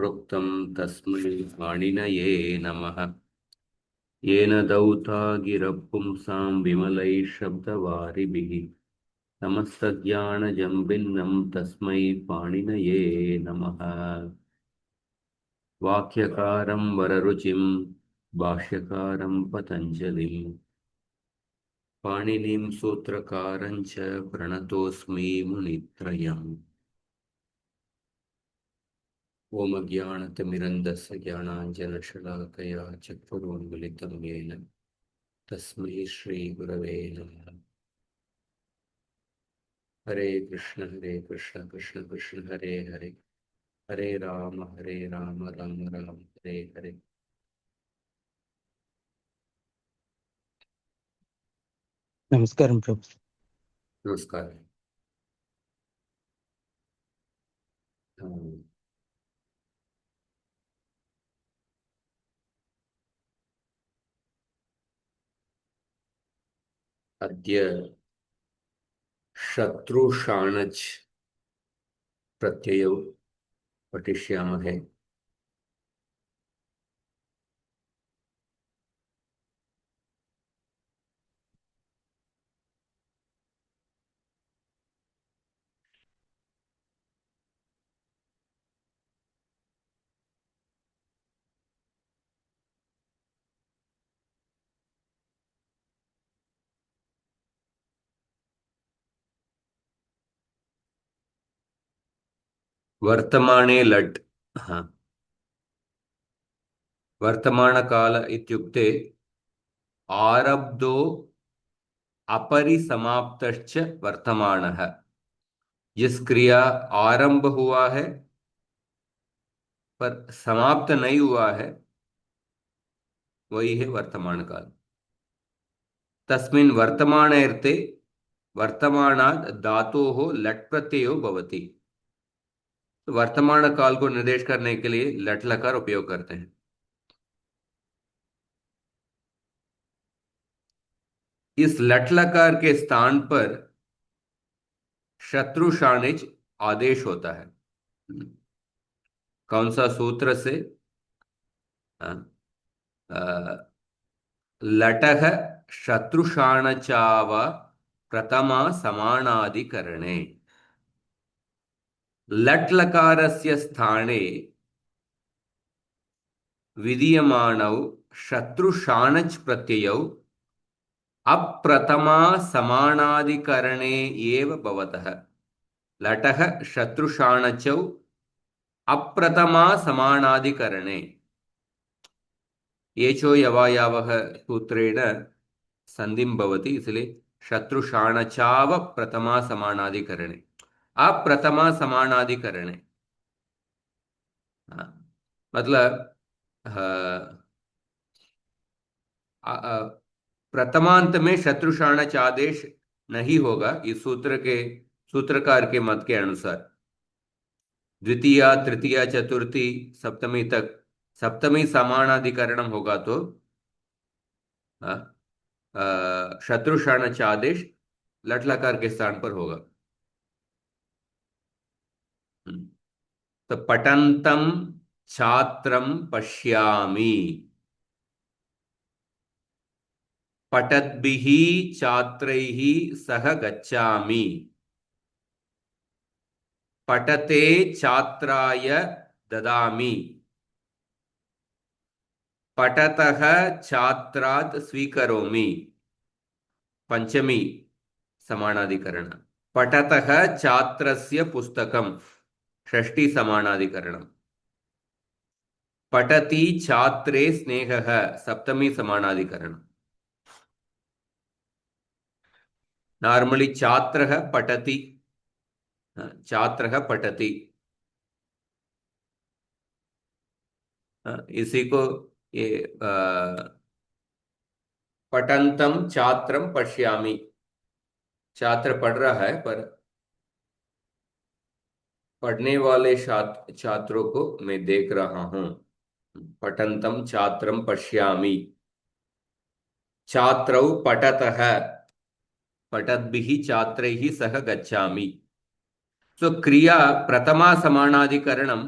प्रोक्तं तस्मै पाणिनये नमः। येन दौता गिरपुंसां विमलैः शब्दवारिभिः समस्तज्ञानजं भिन्नं तस्मै पाणिनये नमः। वाक्यकारं वररुचिं भाष्यकारं पतञ्जलिं पाणिनिं सूत्रकारं च प्रणतोऽस्मि मुनित्रयम्। ओम ज्ञानतिमिरन्धस्य ज्ञानाञ्जनशलाकया चक्षुरुन्मिलितं येन तस्मै श्रीगुरवे नमः। हरे कृष्ण कृष्ण कृष्ण हरे हरे, हरे राम राम राम हरे हरे। नमस्कारं प्रभु। नमस्कार। हाँ, अद्य शत्रुषाणज् प्रत्ययौ पठिष्यामहे। वर्तमाने लट्, हाँ, वर्तमानकाल इत्युक्ते आरब्धो अपरिसमाप्तश्च वर्तमानः। जिस क्रिया आरंभ हुआ है पर समाप्त नहीं हुआ है वही है वर्तमान काल। तस्मिन् वर्तमानार्थे वर्तमानात् धातोः लट् प्रत्ययो भवति। तो वर्तमान काल को निर्देश करने के लिए लट् लकार उपयोग करते हैं। इस लट् लकार के स्थान पर शत्रुशाणिच आदेश होता है। कौन सा सूत्र से? लटः शत्रुशाणचाव प्रथमा समानाधिकरणे। लट् लकारस्य स्थाने विधीयमानौ शत्रुशाणच् प्रत्ययौ अप्रथमा समानाधिकरणे एव भवतः। लटः शत्रुशाणचौ अप्रथमा समानाधिकरणे एचो यवायावः सूत्रेण संधिं भवति, इसलिए शत्रुशाणचाव प्रथमा समानाधिकरणे, अप्रथमा समानाधिकरणे। मतलब प्रथमांत में शत्रुशाणच आदेश नहीं होगा इस सूत्र के सूत्रकार के मत के अनुसार। द्वितीया तृतीया चतुर्थी सप्तमी तक सप्तमी समानाधिकरणम होगा तो शत्रुशाणच आदेश लट् लकार के स्थान पर होगा। तो पठन्तं छात्रं पश्यामि, पठद्भिः छात्रैः सह गच्छामि, पठते छात्राय ददामि, पठतः छात्रात् स्वीकरोमि। पंचमी समानाधिकरण। पठतः छात्रस्य पुस्तकं षष्ठी समानाधिकरणम्। पठति छात्रे स्नेहः सप्तमी समानाधिकरणम्। नॉर्मली छात्रः पठति, छात्रः पठति, इसी को ये पठन्तं छात्रं पश्यामि, छात्र पढ़ रहा है पर पढ़ने वाले छात्रों को मैं देख रहा हूं। पठन्तं छात्रं पश्यामि, छात्रौ पठतः पठद्भिः छात्रैः सह गच्छामि। सो क्रिया प्रथमा समानाधिकरणम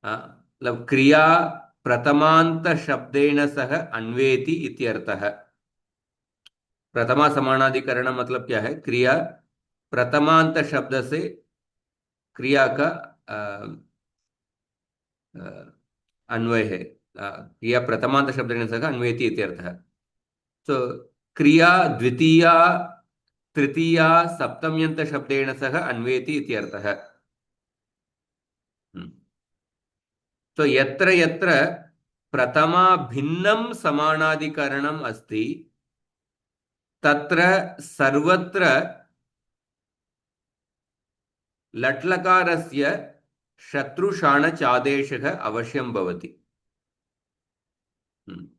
मतलब क्रिया प्रथमांत शब्देन सह अन्वेति इत्यर्थः। प्रथमा समानाधिकरण मतलब क्या है? क्रिया प्रथमांत शब्द से क्रिया का अ, अ, अन्वय है। क्रिया प्रथमांत शब्देन सह अन्वेति इत्यर्थः। तो क्रिया द्वितीया तृतीया सप्तम्यंत शब्देन सह अन्वेति इत्यर्थः। हम्म। तो यत्र यत्र प्रथमा भिन्नं समानाधिकरणम् अस्ति तत्र सर्वत्र लट्लकारस्य शत्रुशाणचादेशः अवश्यं भवति। हम्म।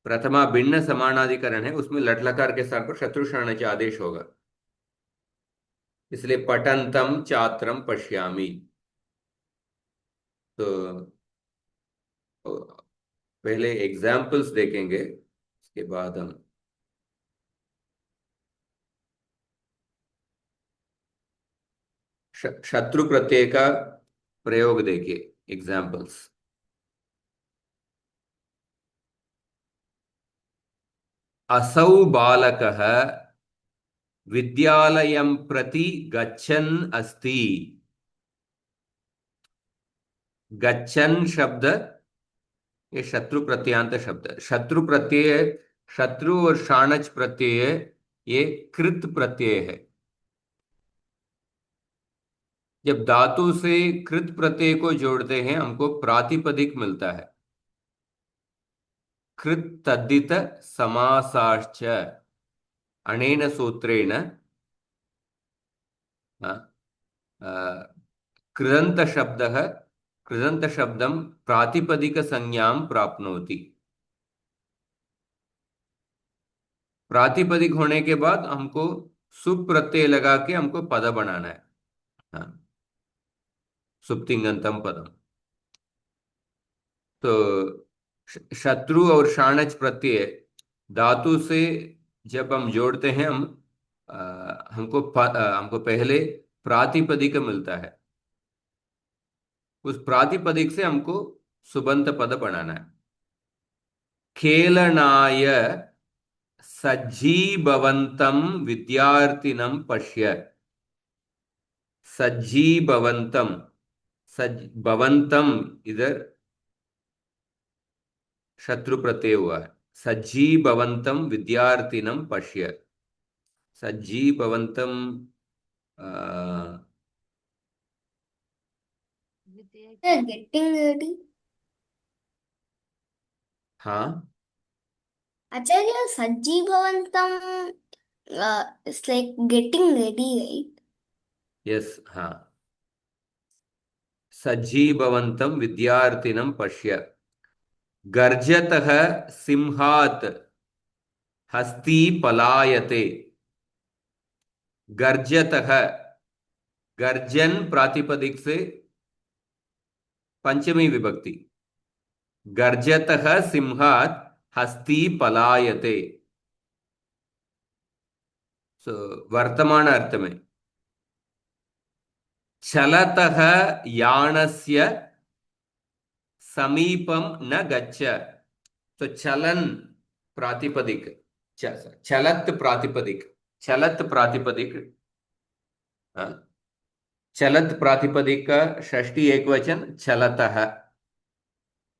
प्रथमा भिन्न समानाधिकरण है, उसमें लट्लकार के साथ पर शत्रुशाण आदेश होगा। इसलिए पठंतम छात्रम पश्यामि। तो पहले एग्जाम्पल्स देखेंगे, उसके बाद हम शत्रु प्रत्यय का प्रयोग देखिए। एग्जाम्पल्स। असौ बालकः विद्यालयं प्रति गच्छन् अस्ति। गच्छन् शब्द ये शत्रु प्रत्यांत शब्द। शत्रु प्रत्यय, शत्रु और शाणच प्रत्यय ये कृत प्रत्यय है। जब धातु से कृत प्रत्यय को जोड़ते हैं हमको प्रातिपदिक मिलता है। कृत तद्धित समासाश्च अनेन सूत्रेण कृदंत शब्दः कृदंत शब्दं प्रातिपदिक संज्ञां प्राप्नोति। प्रातिपदिक होने के बाद हमको सुप प्रत्यय लगा के हमको पद बनाना है। हाँ, सुप्तिंगंतम पदम। तो शत्रु और शाणच प्रत्यय धातु से जब हम जोड़ते हैं हम हमको पहले प्रातिपदिक मिलता है। उस प्रातिपदिक से हमको सुबंत पद बनाना है। खेलनाय सज्जीभवन्तं विद्यार्थिनं पश्य। सज्जीभवन्तं, सज भवन्तं इधर शत्रु प्रत्यय हुआ है। सज्जीभवन्तं विद्यार्थिनं पश्य। सज्जीभवन्तं Getting ready. हाँ, Acharya Sajjivavantam it's like getting ready, right? Yes, हाँ। सज्जीभवन्तं विद्यार्थिनं पश्य। गर्जतः सिंहात् हस्ती पलायते। गर्जतः, गर्जन प्रातिपदिक से पंचमी विभक्ति। गर्जतः सिंहात् हस्ती पलायते। सो वर्तमान अर्थ में चलतः यानस्य समीपम न गच्छ। तो चलन प्रातिपदिक, चलत प्रातिपदिक, चलत प्रातिपदिक, हाँ, चलत प्रातिपदिक का षष्ठी एकवचन चलतः।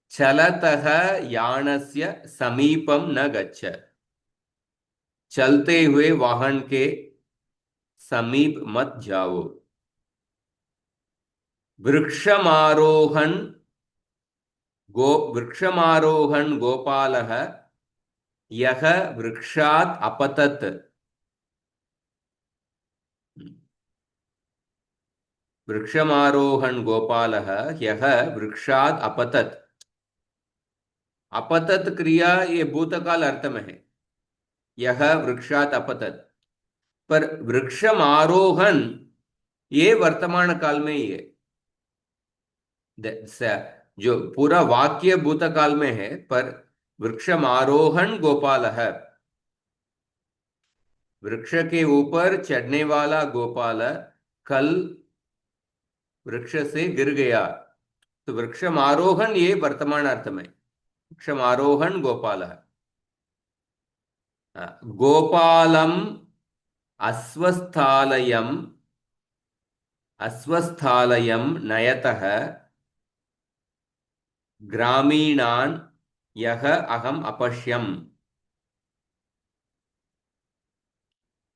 चलतः यानस्य समीपम न गच्छ। चलते हुए वाहन के समीप मत जाओ। वृक्षमारोहण वृक्षमारोहण गोपालः यह वृक्षात् अपतत। वृक्षमारोहण गोपालः यह वृक्षात् अपतत। अपतत क्रिया ये भूतकाल अर्थ में है। यह वृक्षात् अपतत, पर वृक्षमारोहण ये वर्तमान काल में ही है। जो पूरा वाक्य भूतकाल में है, पर वृक्षमारोहण गोपालः, वृक्ष के ऊपर चढ़ने वाला गोपाल कल वृक्ष से गिर गया। तो वृक्षमारोहण ये वर्तमान अर्थ में, वृक्षमारोहण गोपाल है। गोपालम अस्वस्थालयम अस्वस्थालयम नयतः ग्रामीणान् यह अहम अपश्यम।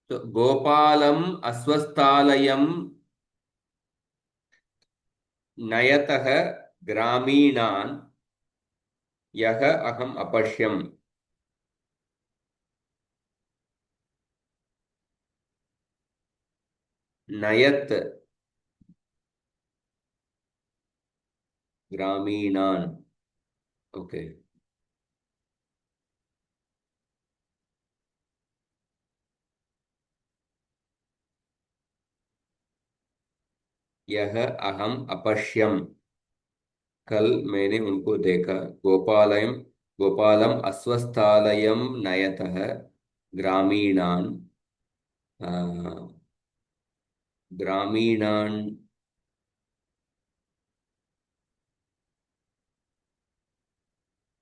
तो गोपालम अस्वस्थालयम नयतः ग्रामीणान् यह अहम अपश्यम। नयत ग्रामीणान्, ओके। यह अहम अपश्यम, कल मैंने उनको देखा। गोपालयम Gopalam अस्वस्थालयम नयतः ग्रामीणान् ग्रामीणान्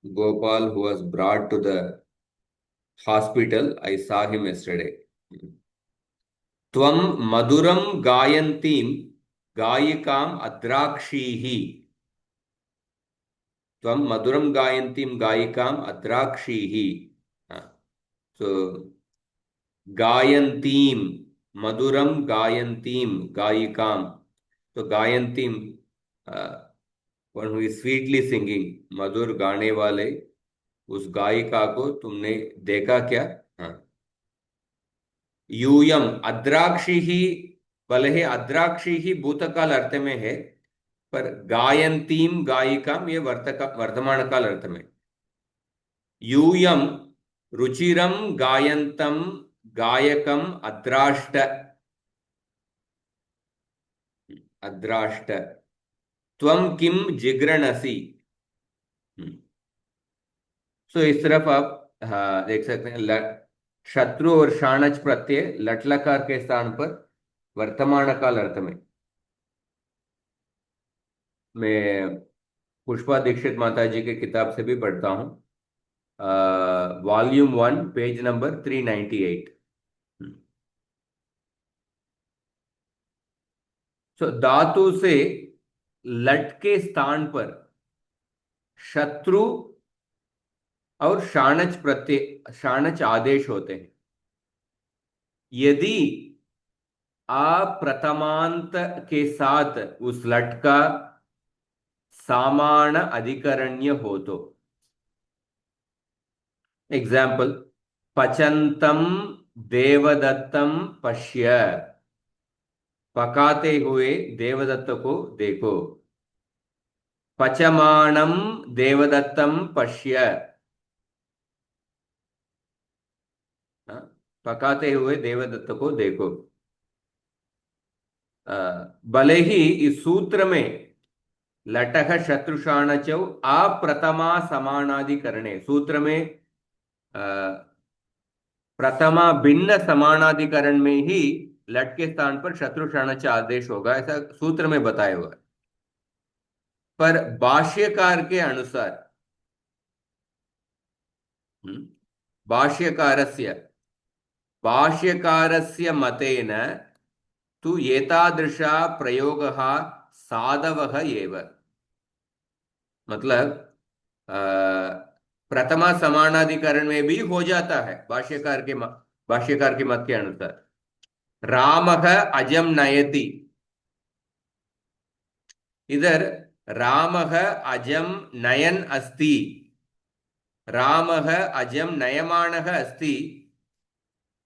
Gopal who was brought to the hospital. I saw him yesterday. Tvam maduram gayantim gayikam adrakshihi. Tvam maduram gayantim gayikam adrakshihi. So gayantim, maduram gayantim gayikam. So gayantim, one who is sweetly singing, मधुर गाने वाले उस गायिका को तुमने देखा क्या? हाँ। यूयम अद्राक्षी ही, भले ही अद्राक्षी ही भूतकाल अर्थ में है, पर गायंतीम गायिकाम ये वर्तमान काल अर्थ में। यूयम रुचिरम गायंतम गायकम अद्राष्ट अद्राष्ट त्वम किम जिगृणसि। सो इस तरफ आप देख सकते हैं शत्रु और शाणच प्रत्यय लट लकार के स्थान पर वर्तमान काल अर्थ में। मैं पुष्पा दीक्षित माता जी के किताब से भी पढ़ता हूँ, वॉल्यूम 1 पेज नंबर 398। सो धातु से लट के स्थान पर शत्रु और शाणच प्रत्यय, शाणच आदेश होते हैं। यदि अप्रथमांत के साथ उस लट का सामान्य अधिकरण्य हो तो, एग्जाम्पल, पचंतम देवदत्तम पश्य, पकाते हुए देवदत्त को देखो। पचमाणम देवदत्तम पश्य, पकाते हुए देवदत्त को देखो। भले ही इस सूत्र में लटह शत्रुषाणचौ अप्रथमा समानाधिकरणे, सूत्र में प्रथमा भिन्न समानाधिकरण में ही लट के स्थान पर शत्रुषाणच आदेश होगा, ऐसा सूत्र में बताया हुआ है। पर भाष्यकार के अनुसार, भाष्यकारस्य भाष्यकारस्य मतेन तु एतादृशा प्रयोगः साधवः एव। मतलब प्रथमा समानाधिकरण में भी हो जाता है भाष्यकार के मत के अनुसार। रामः अजम नयति, इधर रामः अजम नयन अस्ति, रामः अजम नयमानः अस्ति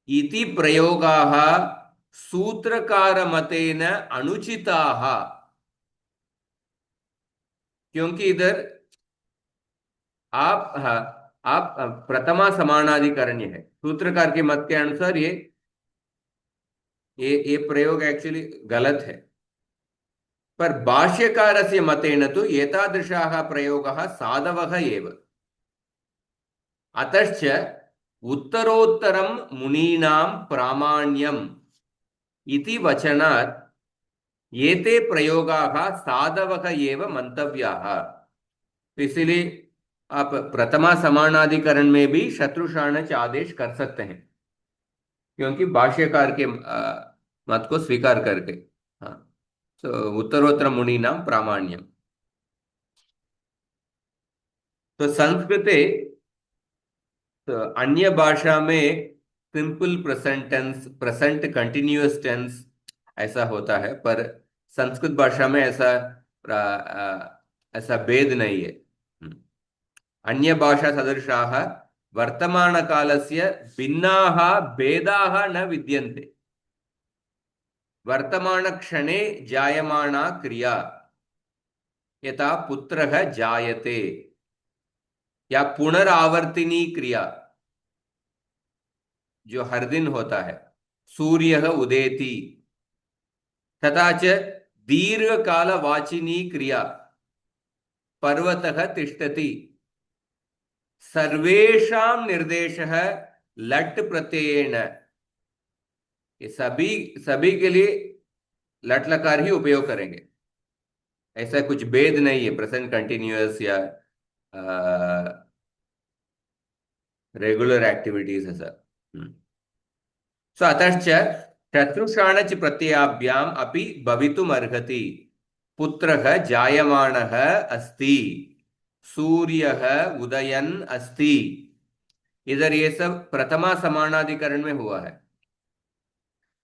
इति प्रयोगाः सूत्रकार मतेन अनुचिताः। क्योंकि इधर आप प्रथमा समानाधिकरण्य है, सूत्रकार के मत के अनुसार ये प्रयोग एक्चुअली गलत है। पर भाष्यकारस्य मतेन तु एतादृशाः प्रयोगः साधवः एव। अतश्च उत्तरोत्तरं मुनीनां प्रामाण्यम् इति वचनात् एते प्रयोगाः साधवः एव मंतव्याः। तो इसीलिए आप प्रथमा समानाधिकरण में भी शत्रुशाणच आदेश कर सकते हैं, क्योंकि भाष्यकार के मत को स्वीकार करके। हाँ, तो उत्तरोत्तर मुनीनां प्रामाण्यम। तो संस्कृते, तो अन्य भाषा में simple present tense, present continuous tense ऐसा होता है, पर संस्कृत भाषा में ऐसा भेद नहीं है। अन्य भाषा सदृशाः वर्तमान कालस्य भिन्नाः भेदाः न विद्यन्ते। वर्तमान क्षणे जायमाना क्रिया, यथा पुत्रः जायते, या पुनरावर्तिनी क्रिया जो हर दिन होता है, सूर्यः उदेति, तथा च दीर्घकालवाचिनी क्रिया, पर्वतः तिष्ठति, सर्वेषां निर्देशः लट् प्रत्ययेन। ये सभी सभी के लिए लट लकार ही उपयोग करेंगे, ऐसा कुछ भेद नहीं है प्रेजेंट कंटिन्यूअस या रेगुलर एक्टिविटीज ऐसा। सो अतश्च शत्रुशाणच प्रत्ययाभ्याम अपि भवितुम् अर्हति। पुत्रः जायमानः अस्ति, सूर्यः उदयन् अस्ति। इधर ये सब प्रथमा समानाधिकरण में हुआ है।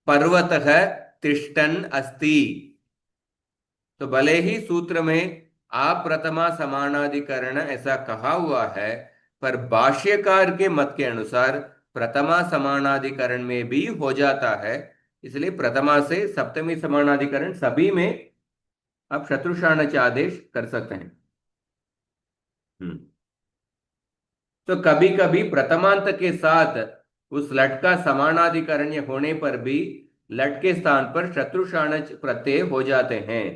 पर्वतः तिष्ठन् अस्ति, तो भले ही सूत्र में अप्रथमा समानाधिकरण ऐसा कहा हुआ है, पर भाष्यकार के मत के अनुसार प्रथमा समानाधिकरण में भी हो जाता है। इसलिए प्रथमा से सप्तमी समानाधिकरण सभी में आप शत्रुशाणच आदेश कर सकते हैं। तो कभी कभी प्रथमांत के साथ उस लट का समानाधिकरण होने पर भी लट के स्थान पर शत्रुशाणच प्रत्यय हो जाते हैं।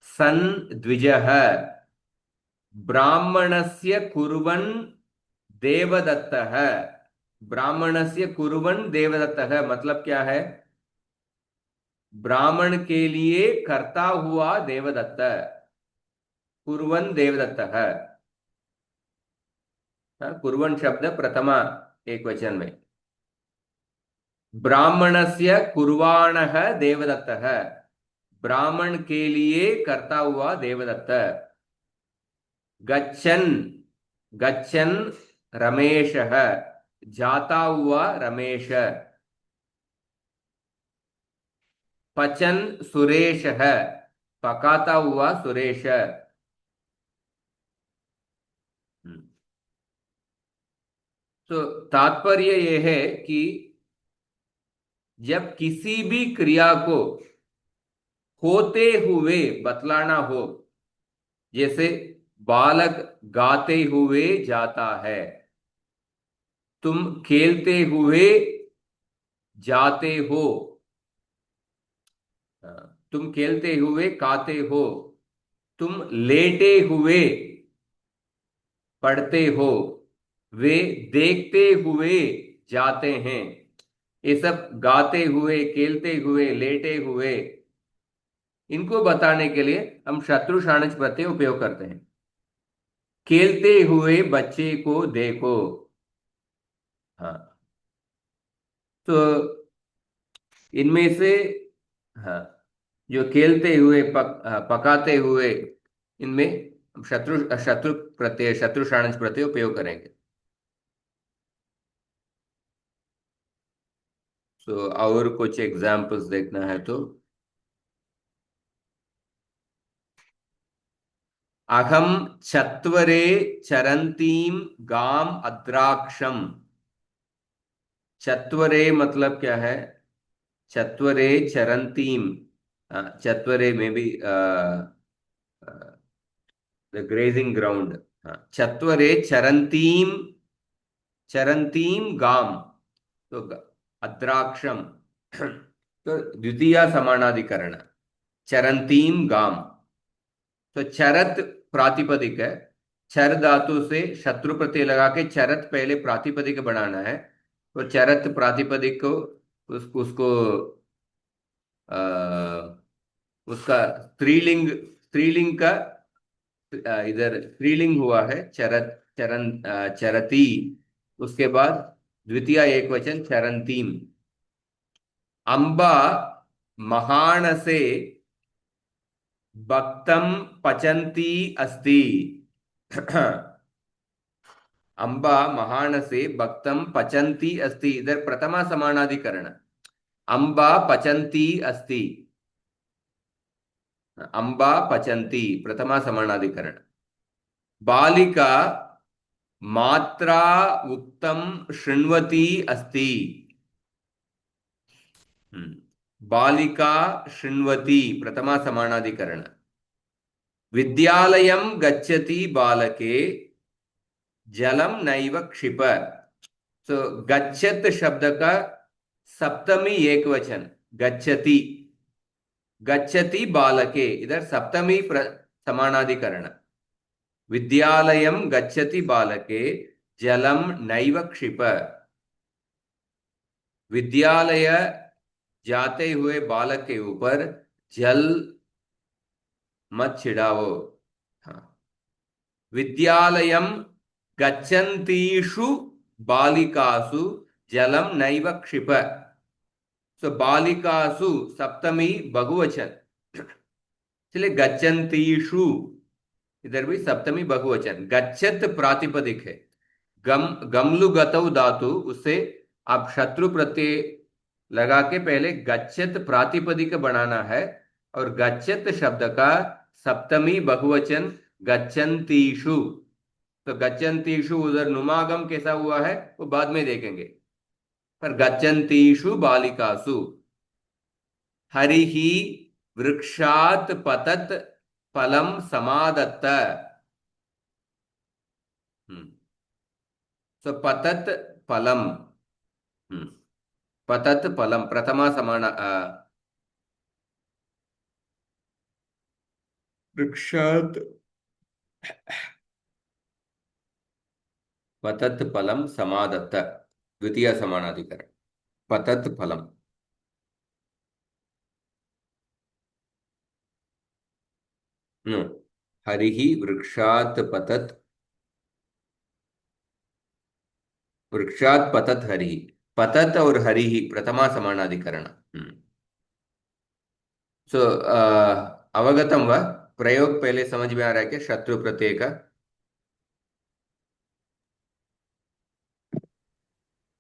सन द्विजः ब्राह्मणस्य कुर्वन् देवदत्तः। ब्राह्मणस्य कुर्वन् देवदत्तः मतलब क्या है? ब्राह्मण के लिए करता हुआ देवदत्त, कुर्वन् देवदत्तः। कुर्वन् शब्द प्रथमा एक वचन में। ब्राह्मणस्य कुर्वाणः देवदत्तः, ब्राह्मण के लिए करता हुआ देवदत्त। गच्छन्, गच्छन् रमेशः, जाता हुआ रमेश। पचन सुरेशः, पकाता हुआ सुरेश। तो तात्पर्य यह है कि जब किसी भी क्रिया को होते हुए बतलाना हो, जैसे बालक गाते हुए जाता है, तुम खेलते हुए जाते हो, तुम खेलते हुए खाते हो, तुम लेटे हुए पढ़ते हो, वे देखते हुए जाते हैं। ये सब गाते हुए, खेलते हुए, लेटे हुए, इनको बताने के लिए हम शत्रुशाणच प्रत्यय उपयोग करते हैं। खेलते हुए बच्चे को देखो। हाँ, तो इनमें से, हाँ, जो खेलते हुए पकाते हुए, इनमें शत्रु शत्रु प्रत्यय, शत्रुशाणच प्रत्यय उपयोग करेंगे। तो और कुछ एग्जाम्पल्स देखना है तो अहम चत्वरे चरंतीम गाम अद्राक्षम। चत्वरे मतलब क्या है? चत्वरे चरंतीम, चत्वरे में भी द ग्रेजिंग ग्राउंड। चत्वरे चरंतीम, चरंतीम गाम, तो अद्राक्षम तो द्वितीय समानाधिकरण, चरंतीम गाम। तो चरत प्रातिपदिक है, चर धातु से शत्रु प्रत्यय लगा के चरत पहले प्रातिपदिक बनाना है। तो चरत प्रातिपदिक को उसको उसका स्त्रीलिंग, स्त्रीलिंग का इधर स्त्रीलिंग हुआ है चरत, चरती। उसके बाद द्वितीय एक वचन चरंतीम। अंबा महानसे भक्तम पचंती अस्ति। अंबा महानसे भक्तम पचंती अस्ति, इधर प्रथमा समानाधिकरण। अंबा पचंती अस्ति, अंबा पचंती प्रथमा समानाधिकरण। बालिका मात्रा उक्तम शृण्वती अस्ति। बालिका शृण्वती प्रथमा समानाधिकरण। विद्यालयं गच्छति बालके जलम नैव क्षिप। सो गच्छत शब्द का सप्तमी एक वचन गच्छति, गच्छति बालके, इधर सप्तमी समानाधिकरण। विद्यालयं गच्छति बालके जलम नैव क्षिप। विद्यालय जाते हुए बालक के ऊपर जल मत छिड़ाओ। हाँ। विद्यालयं गच्छन्तीषु बालिकासु जलम नैव क्षिप। सो बालिकासु सप्तमी बहुवचन, इसलिए गच्छन्तीषु इधर भी सप्तमी बहुवचन। गच्छत प्रातिपदिक है, गमलुगतौ धातु, उससे आप शत्रु प्रत्यय लगा के पहले गच्छत प्रातिपदिक बनाना है। और गच्छत शब्द का सप्तमी बहुवचन गच्छन्तीषु। तो गच्छन्तीषु उधर नुमागम कैसा हुआ है वो बाद में देखेंगे, पर गच्छन्तीषु बालिकासु। हरिः वृक्षात् पतत् फलं समादत्त। सो पतत् फलम, पतत् फलम प्रथमा समान वृक्षात् पतत् फलम समादत्त द्वितीय समानाधिकरण। पतत् फलम। नो, हरिः वृक्षात् पतत्, वृक्षात् पतत् हरिः। पतत् और हरिः प्रथमा समानाधिकरण। सो अवगतम वा? प्रयोग पहले समझ में आ रहा है क्या शत्रु प्रत्यय का?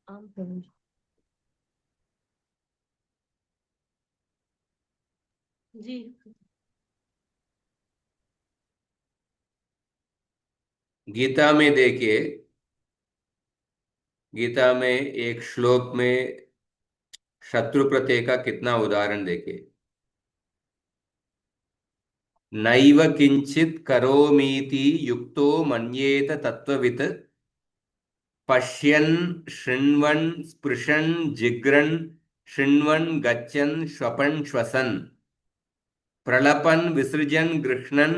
आम प्रभु जी। गीता में देखिए, गीता में एक श्लोक में शत्रु प्रत्यय का कितना उदाहरण देखिए। नैव किंचित करोमीति युक्तो मन्येत तत्ववित् पश्यन् शृण्वन् स्पृशन् जिघ्रन् शृण्वन् गच्छन् श्वपन् श्वसन् प्रलपन् विसृजन् गृह्णन्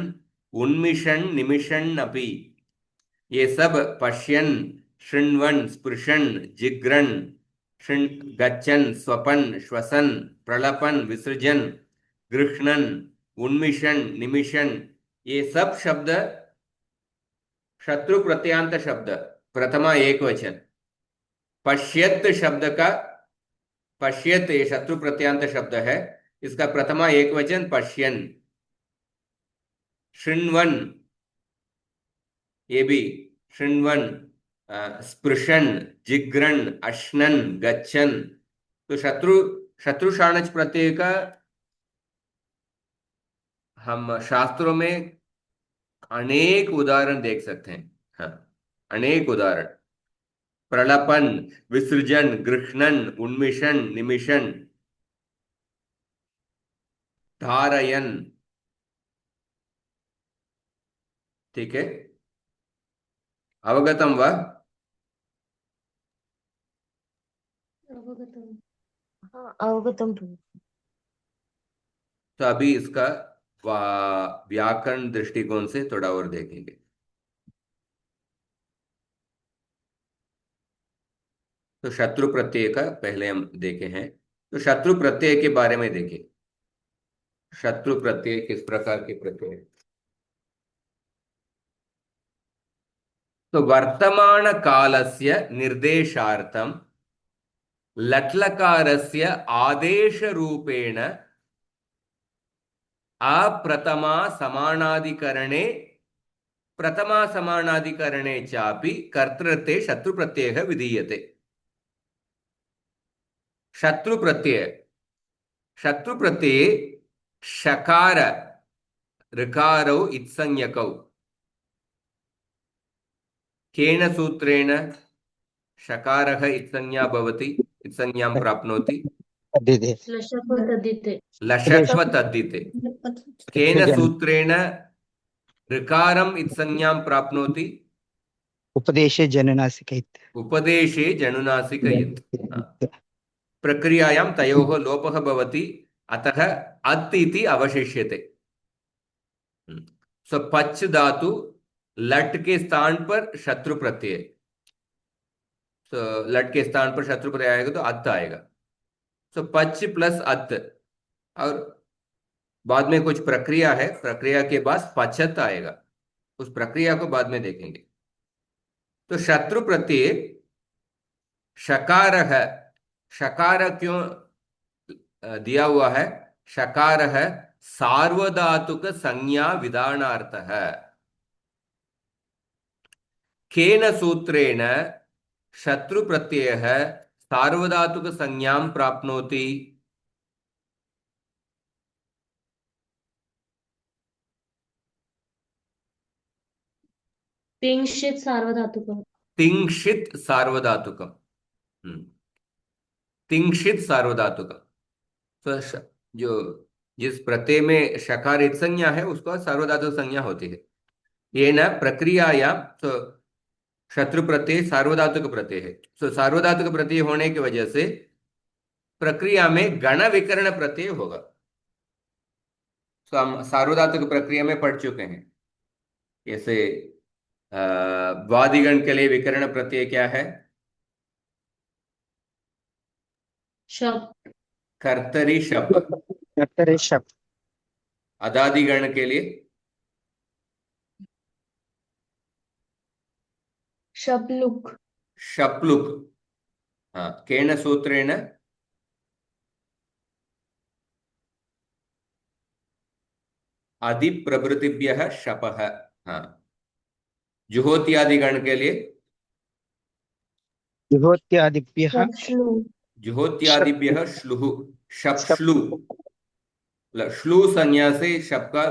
उन्मिषन् निमिषन् अपि। ये सब पश्यन् शृण्वन् स्पृशन् जिघ्रन् गच्छन् स्वपन् श्वसन् प्रलपन् विसृजन् गृह्णन् उन्मिषन् निमिषन्, ये सब शब्द शत्रु प्रत्यांत शब्द प्रथमा एक वचन। पश्यत शब्द का, पश्यत ये शत्रु प्रत्यांत शब्द है, इसका प्रथमा एक वचन पश्यन। शृण्वन, ये भी शृण्वन, स्पृशन, जिघ्रन, अश्नन, गच्छन। तो शत्रु, शत्रु शाणच प्रत्यय का हम शास्त्रों में अनेक उदाहरण देख सकते हैं। हाँ, अनेक उदाहरण। प्रलपन, विसर्जन, गृह्णन, उन्मिषण, निमिषण, धारयन। ठीक है, अवगतम वा? अवगतम। हाँ, अवगतम प्रभु। तो अभी इसका व्याकरण दृष्टिकोण से थोड़ा और देखेंगे। तो शत्रु प्रत्यय का पहले हम देखे हैं, तो शत्रु प्रत्यय के बारे में देखें। शत्रु प्रत्यय किस प्रकार के प्रत्यय है? तो वर्तमान कालस्य निर्देशार्थम लट्लकारस्य आदेश रूपेण अप्रथमा समानाधिकरणे प्रथमा समानाधिकरणे चापि कर्तृत्वे शत्रु प्रत्ययः विधीयते। शत्रु प्रत्यय, शत्रु प्रत्यये शकार ऋकारौ इत्संज्ञकौ केन सूत्रेण शकारः इत्संज्ञा भवति, इत्संज्ञां प्राप्नोति? तद्धिते लशप तद्धिते लशक्व तद्धिते। केन सूत्रेण ऋकारम् इत्संज्ञां प्राप्नोति? उपदेशे जननासिक उपदेशे जनुनासिक इत्। प्रक्रियायां तयोः लोपः भवति, अतः अत् इति अवशिष्यते। सो पच धातु लट के स्थान पर शत्रु प्रत्यय, तो लट के स्थान पर शत्रु प्रत्यय आएगा तो अत आएगा। सो पच प्लस अत, और बाद में कुछ प्रक्रिया है, प्रक्रिया के बाद पचत आएगा, उस प्रक्रिया को बाद में देखेंगे। तो शत्रु प्रत्यय शकार है, शकार क्यों दिया हुआ है? शकार है सार्वधातुक संज्ञा विधानार्थः। केन सूत्रेण शत्रु प्रत्ययः सार्वधातुक संज्ञां प्राप्नोति? पिंशित सार्वधातुकम् तिंशित सार्वधातुकम। तिंशित सार्वधातुकम। तो जो जिस प्रत्यय में शकार इत संज्ञा है उसको सार्वधातुक संज्ञा होती है। ये न प्रक्रियायां तो शत्रु प्रत्यय सार्वधातुक प्रत्यय है। तो सार्वधातुक प्रत्यय होने की वजह से प्रक्रिया में गण विकर्ण प्रत्यय होगा। तो हम सार्वधातुक प्रक्रिया में पढ़ चुके हैं। जैसे वादिगण के लिए विकर्ण प्रत्यय क्या है? शप कर्तरी शप। कर्तरे शप अदादिगण के लिए शपलुक शप्लुक। हाँ, केन सूत्रेण? अधिप्रभृतिभ्यः शपः। हाँ, जुहोत्यादिगण के लिए जुहोत्यादिभ्यः शपश्लु जुहोत्यादिभ्यः श्लुः, शप शप श्लू। श्लू संज्ञा से शप का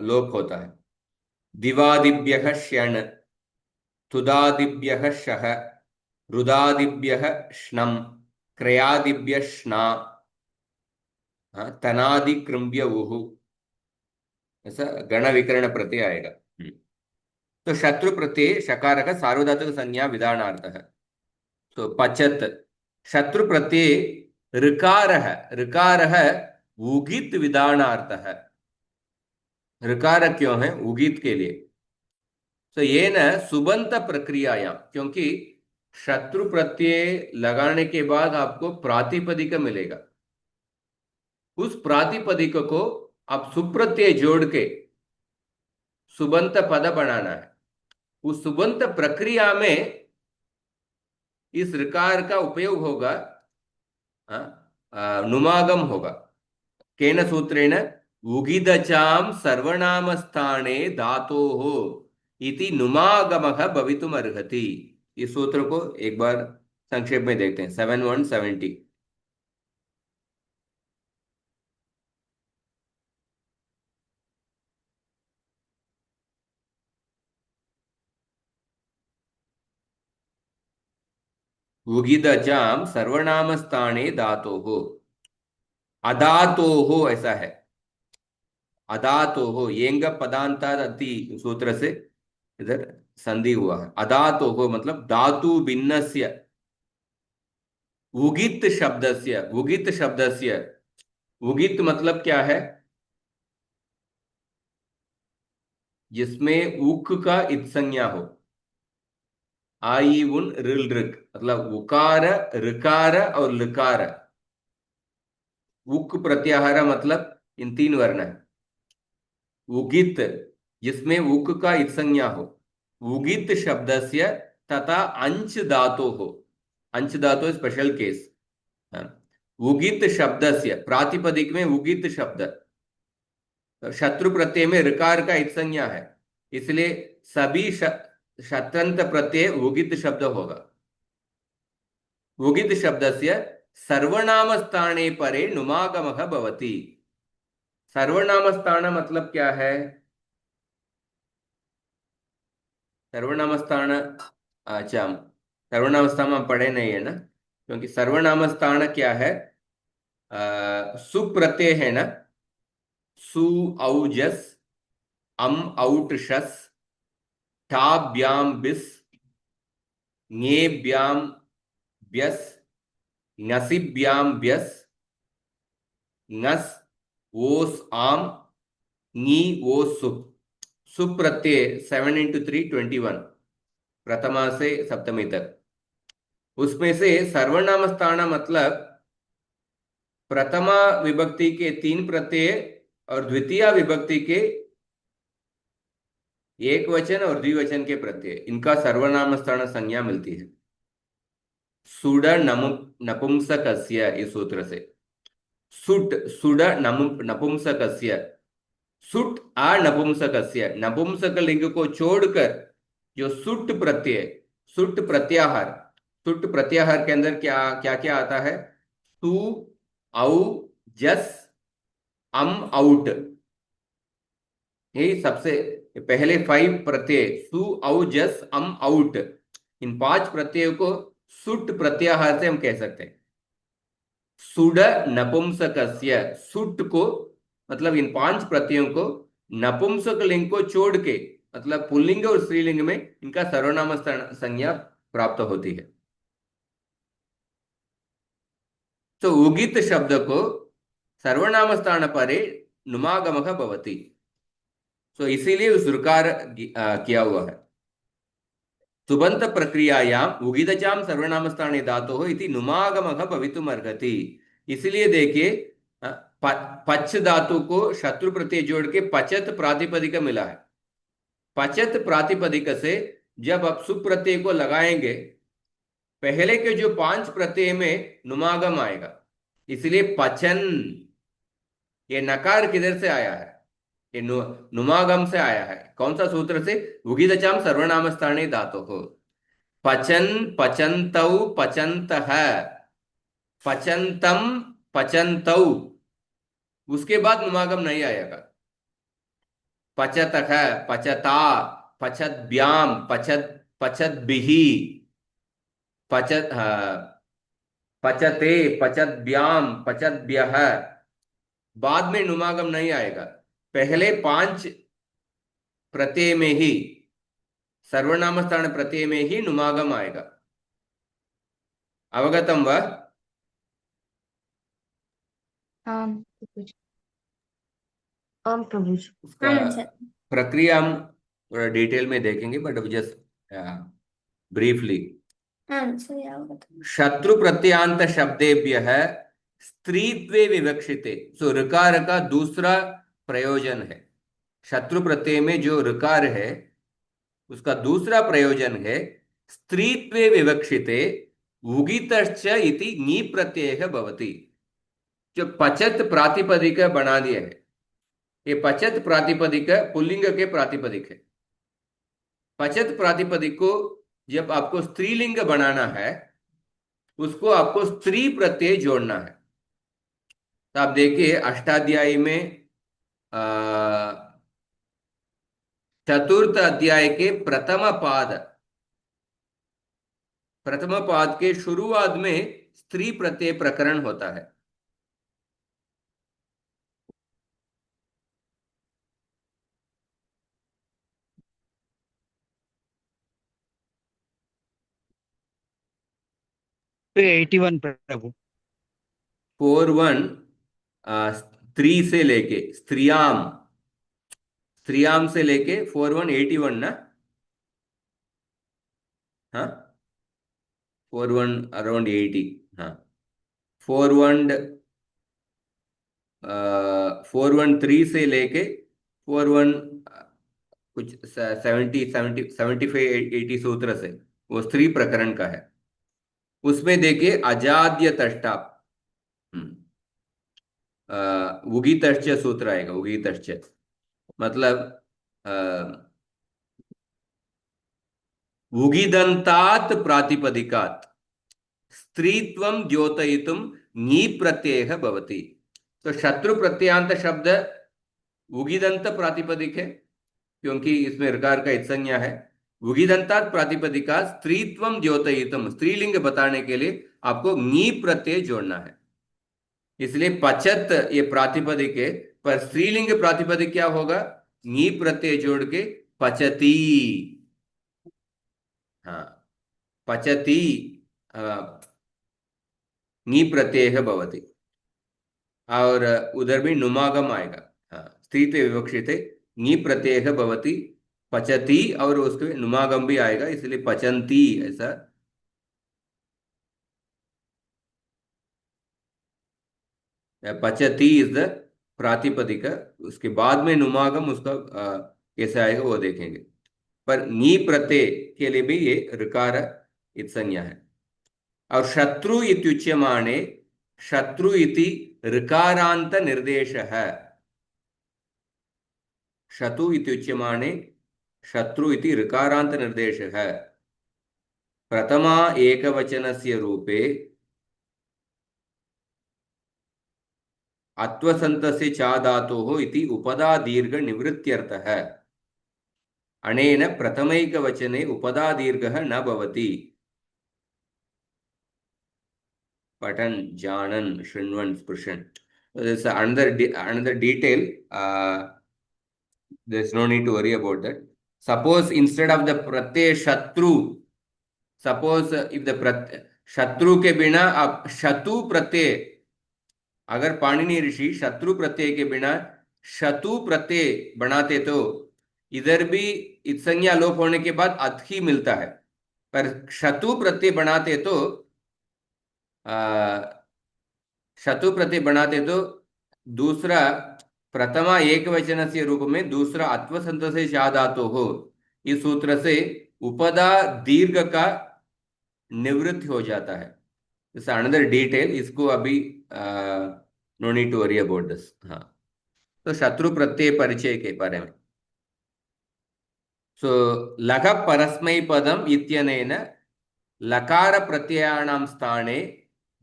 लोप होता है। दिवादिभ्यः श्यण, तुदादिभ्यः शः, रुदादिभ्यः श्नम, क्रयादिभ्यः श्ना, तनादि कृम्भ्य उहु, ऐसा गण विकर्ण प्रत्यय आएगा। तो शत्रु प्रत्यय शकार का सार्वधातुक संज्ञा विधानार्थः। तो पचत शत्रु प्रत्यय ऋकार है, ऋकार है उगित विधानार्थः। ऋकार क्यों है? उगित के लिए। तो ये न सुबंत प्रक्रियायां, क्योंकि शत्रु प्रत्यय लगाने के बाद आपको प्रातिपदिक मिलेगा, उस प्रातिपदिक को आप सुप्रत्यय जोड़ के सुबंत पद बनाना है। उस सुबंत प्रक्रिया में इस ऋकार का उपयोग होगा, नुमागम होगा। केन सूत्रेण? उगिदचाम सर्वनाम स्थाने धातोः इति नुमागमः भवितुम अर्हति। इस सूत्र को एक बार संक्षेप में देखते हैं। 7170। उगिदचाम सर्वनाम स्थाने धातोः, अधातोः ऐसा है। अधातोः येंग पदांताद अति सूत्र से इधर संधि हुआ है। अधातोः मतलब धातु भिन्नस्य, उगित शब्दस्य, उगित शब्दस्य। उगित मतलब क्या है? जिसमें उक का इत्संज्ञा हो। आई उन रिल ऋक, मतलब उकार ऋकार और लकार, उक प्रत्याहार मतलब इन तीन वर्ण है। उगित जिसमें उक का इत्संज्ञा हो, उगित शब्दस्य तथा अंश धातु हो, अंश धातु स्पेशल केस। हाँ। उगित शब्दस्य प्रातिपदिक में उगित शब्द, शत्रु प्रत्यय में ऋकार का इत्संज्ञा है, इसलिए सभी शत्रंत प्रत्यय उगित शब्द होगा। उगित शब्दस्य सर्वनाम स्थाने परे नुमागमः भवति। सर्वनाम स्थान मतलब क्या है? सर्वनाम स्थान, अच्छा, सर्वनाम स्थान हम पढ़े नहीं है ना, क्योंकि सर्वनाम स्थान क्या है? सुप्रत्यय है ना, सु औजस, अम औट शस, ठाभ्याम बिस, ङेभ्याम ब्यस, ङसिभ्याम ब्यस, ङस ओस आम, ङी ओस सुप। सुप प्रत्यय 7 इंटू 3 21, प्रथमा से सप्तमी तक। उसमें से सर्वनाम स्थान मतलब प्रथमा विभक्ति के तीन प्रत्यय और द्वितीय विभक्ति के एक वचन और द्विवचन के प्रत्यय, इनका सर्वनाम स्थान संज्ञा मिलती है। सुड नपुंसकस्य, इस सूत्र से। सुट सुड नपुंसकस्य, सुट आ नपुंसकस्य, नपुंसक लिंग को छोड़कर जो सुट प्रत्यय, सुट प्रत्याहार, सुट प्रत्याहार के अंदर क्या क्या क्या आता है? सु औ जस अम आउट, यही सबसे पहले 5 प्रत्यय, सु औ जस अम आउट, इन 5 प्रत्ययों को सुट प्रत्याहार से हम कह सकते हैं। सुड नपुंसकस्य, सुट को मतलब इन 5 प्रत्ययों को नपुंसक लिंग को छोड़ के, मतलब पुल्लिंग और स्त्रीलिंग में इनका सर्वनाम संज्ञा प्राप्त होती है। तो उगित शब्द को सर्वनाम स्थान परे नुमागमः भवति, तो इसीलिए उस ऋकार किया हुआ है। सुबंत प्रक्रियायाम उगितचाम सर्वनाम स्थाने धातोः इति नुमागमः भवितुमर्हति। इसलिए देखिए, पच धातु को शत्रु प्रत्यय जोड़ के पचत प्रातिपदिक मिला है। पचत प्रातिपदिक से जब आप सुप्रत्यय को लगाएंगे, पहले के जो 5 प्रत्यय में नुमागम आएगा, इसलिए पचन, ये नकार किधर से आया है? ये नुमागम से आया है। कौन सा सूत्र से? उगितचाम सर्वनाम स्थाने धातोः, पचन पचन्तौ पचन्तः, पचंतम पचन्तौ, उसके बाद नुमागम नहीं आएगा। पचतः पचता, पचद्भ्याम पचत पचद्भिः, पचत पचते पचद्भ्याम पचद्भ्यः, बाद में नुमागम नहीं आएगा। पहले 5 प्रत्यय में ही, सर्वनाम स्थान प्रत्यय में ही नुमागम आएगा। अवगतम वा? आम प्रभुजी। आम प्रभुजी। उसका हाँ सर। प्रक्रिया हम थोड़ा डिटेल में देखेंगे, बट जस्ट ब्रीफली। हाँ सर, याद शत्रु प्रत्यांत शब्देभ्यः स्त्रीत्वे विवक्षिते, सो ऋकार का दूसरा प्रयोजन है। शत्रु प्रत्यय में जो ऋकार है उसका दूसरा प्रयोजन है स्त्रीत्वे विवक्षिते उगितश्च इति नी प्रत्ययः भवति। जो पचत प्रातिपदिक बना दिया है, ये पचत प्रातिपदिक पुल्लिंग के प्रातिपदिक है। पचत प्रातिपदिक को जब आपको स्त्रीलिंग बनाना है, उसको आपको स्त्री प्रत्यय जोड़ना है। तो आप देखिए अष्टाध्यायी में चतुर्थ अध्याय के प्रथम पाद के शुरुआत में स्त्री प्रत्यय प्रकरण होता है। तो 81 प्रभु। 4:1 स्त्री से लेके स्त्रियाम, स्त्रियाम से लेके 4:1 81 ना? हाँ, 4:1 अराउंड 80। हाँ, 4:1 413 से लेके 41 कुछ 75 80 सूत्र से वो स्त्री प्रकरण का है। उसमें देखिए अजाद्य तष्टा उगीतश्च सूत्र आएगा। उगीतश्च मतलब उगिदंतात प्रातिपदिकात् स्त्रीत्वं द्योतयितुं ङी प्रत्ययः भवति। तो शत्रु प्रत्ययांत शब्द उगिदंत प्रातिपदिक है क्योंकि इसमें ऋकार का इत्संज्ञा है। उगिदंतात प्रातिपदिका स्त्रीत्वं द्योतयितुं स्त्रीलिंग बताने के लिए आपको ङी प्रत्यय जोड़ना है। इसलिए पचत ये प्रातिपदिक है, पर स्त्रीलिंग प्रातिपदिक क्या होगा? नी प्रत्यय जोड़ के पचती। हाँ, पचती नी प्रत्यय भवति। और उधर भी नुमागम आएगा। हाँ, स्त्री पे विवक्षित है, नी प्रत्यय भवति पचती और उसके नुमागम भी आएगा, इसलिए पचंती ऐसा। पचती इज द प्रातिपदिक, उसके बाद में नुमागम उसका कैसे आएगा वो देखेंगे। पर नी प्रत्यय के लिए भी ये ऋकार इत्संज्ञा है। और शत्रु इत्युच्यमाने शत्रु इति ऋकारांत निर्देश है। शत्रु इत्युच्यमाने शत्रु इति ऋकारांत निर्देश है। प्रथमा एकवचनस्य रूपे अत्वसन्तस्य चा धातोः इति उपदा दीर्घ निवृत्त्यर्थः। अनेन प्रथमैकवचने उपदा दीर्घः न भवति। पठन् जानन् शृण्वन् स्पृशन्। There's another detail. There's no need to worry about that. Suppose instead of the pratyay shatru, suppose if the शत्रु के बिना आप शतु प्रत्यय, अगर पाणिनि ऋषि शत्रु प्रत्यय के बिना शतु प्रत्यय बनाते तो इधर भी इत्संज्ञा लोप होने के बाद अथ ही मिलता है। पर शतु प्रत्यय बनाते तो शतु प्रत्यय बनाते तो दूसरा प्रथमा एक वचन से रूप में दूसरा अत्वसंत से धातु हो, इस सूत्र से उपदा दीर्घ का निवृत्त हो जाता है। इस अनदर डिटेल, इसको अभी no need to worry about this. हाँ, तो शत्रु प्रत्यय परिचय के बारे में। सो लघ परस्मै पदम इत्यनेन लकार प्रत्ययाणां स्थाने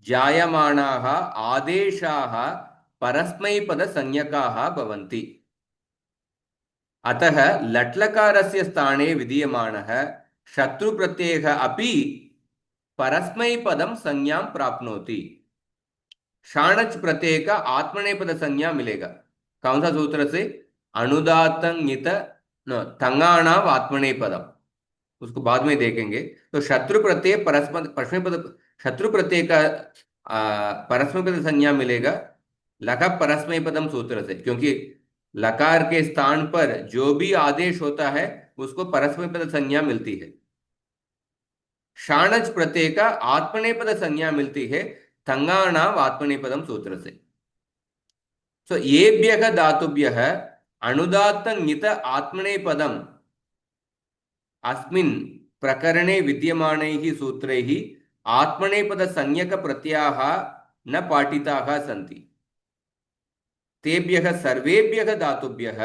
जायमानाः आदेशाः परस्मैपद संज्ञकाः भवन्ति। अतः लट्लकारस्य स्थाने विधीयमानः शत्रु प्रत्ययः अपि परस्मैपदं संज्ञां प्राप्नोति। शाणच प्रत्यय का आत्मनेपद संज्ञा मिलेगा। कौन सा सूत्र से? अनुदात्तंगित तंगाणाव आत्मनेपदम, उसको बाद में देखेंगे। तो शत्रु प्रत्यय परस्मैपद शत्रु प्रत्यय का परस्मैपद संज्ञा मिलेगा लघ परस्मैपदम सूत्र से, क्योंकि लकार के स्थान पर जो भी आदेश होता है उसको परस्मैपद संज्ञा मिलती है। शाणच प्रत्यय का आत्मनेपद संज्ञा मिलती है तंगाणाव आत्मनेपदम सूत्र से। सो येभ्यः धातुभ्यः अनुदात्तंगित आत्मनेपदम अस्मिन् प्रकरणे विद्यमानैः सूत्रैः आत्मनेपद संज्ञक प्रत्ययाः न पाठिताः सन्ति। तेभ्यः सर्वेभ्यः धातुभ्यः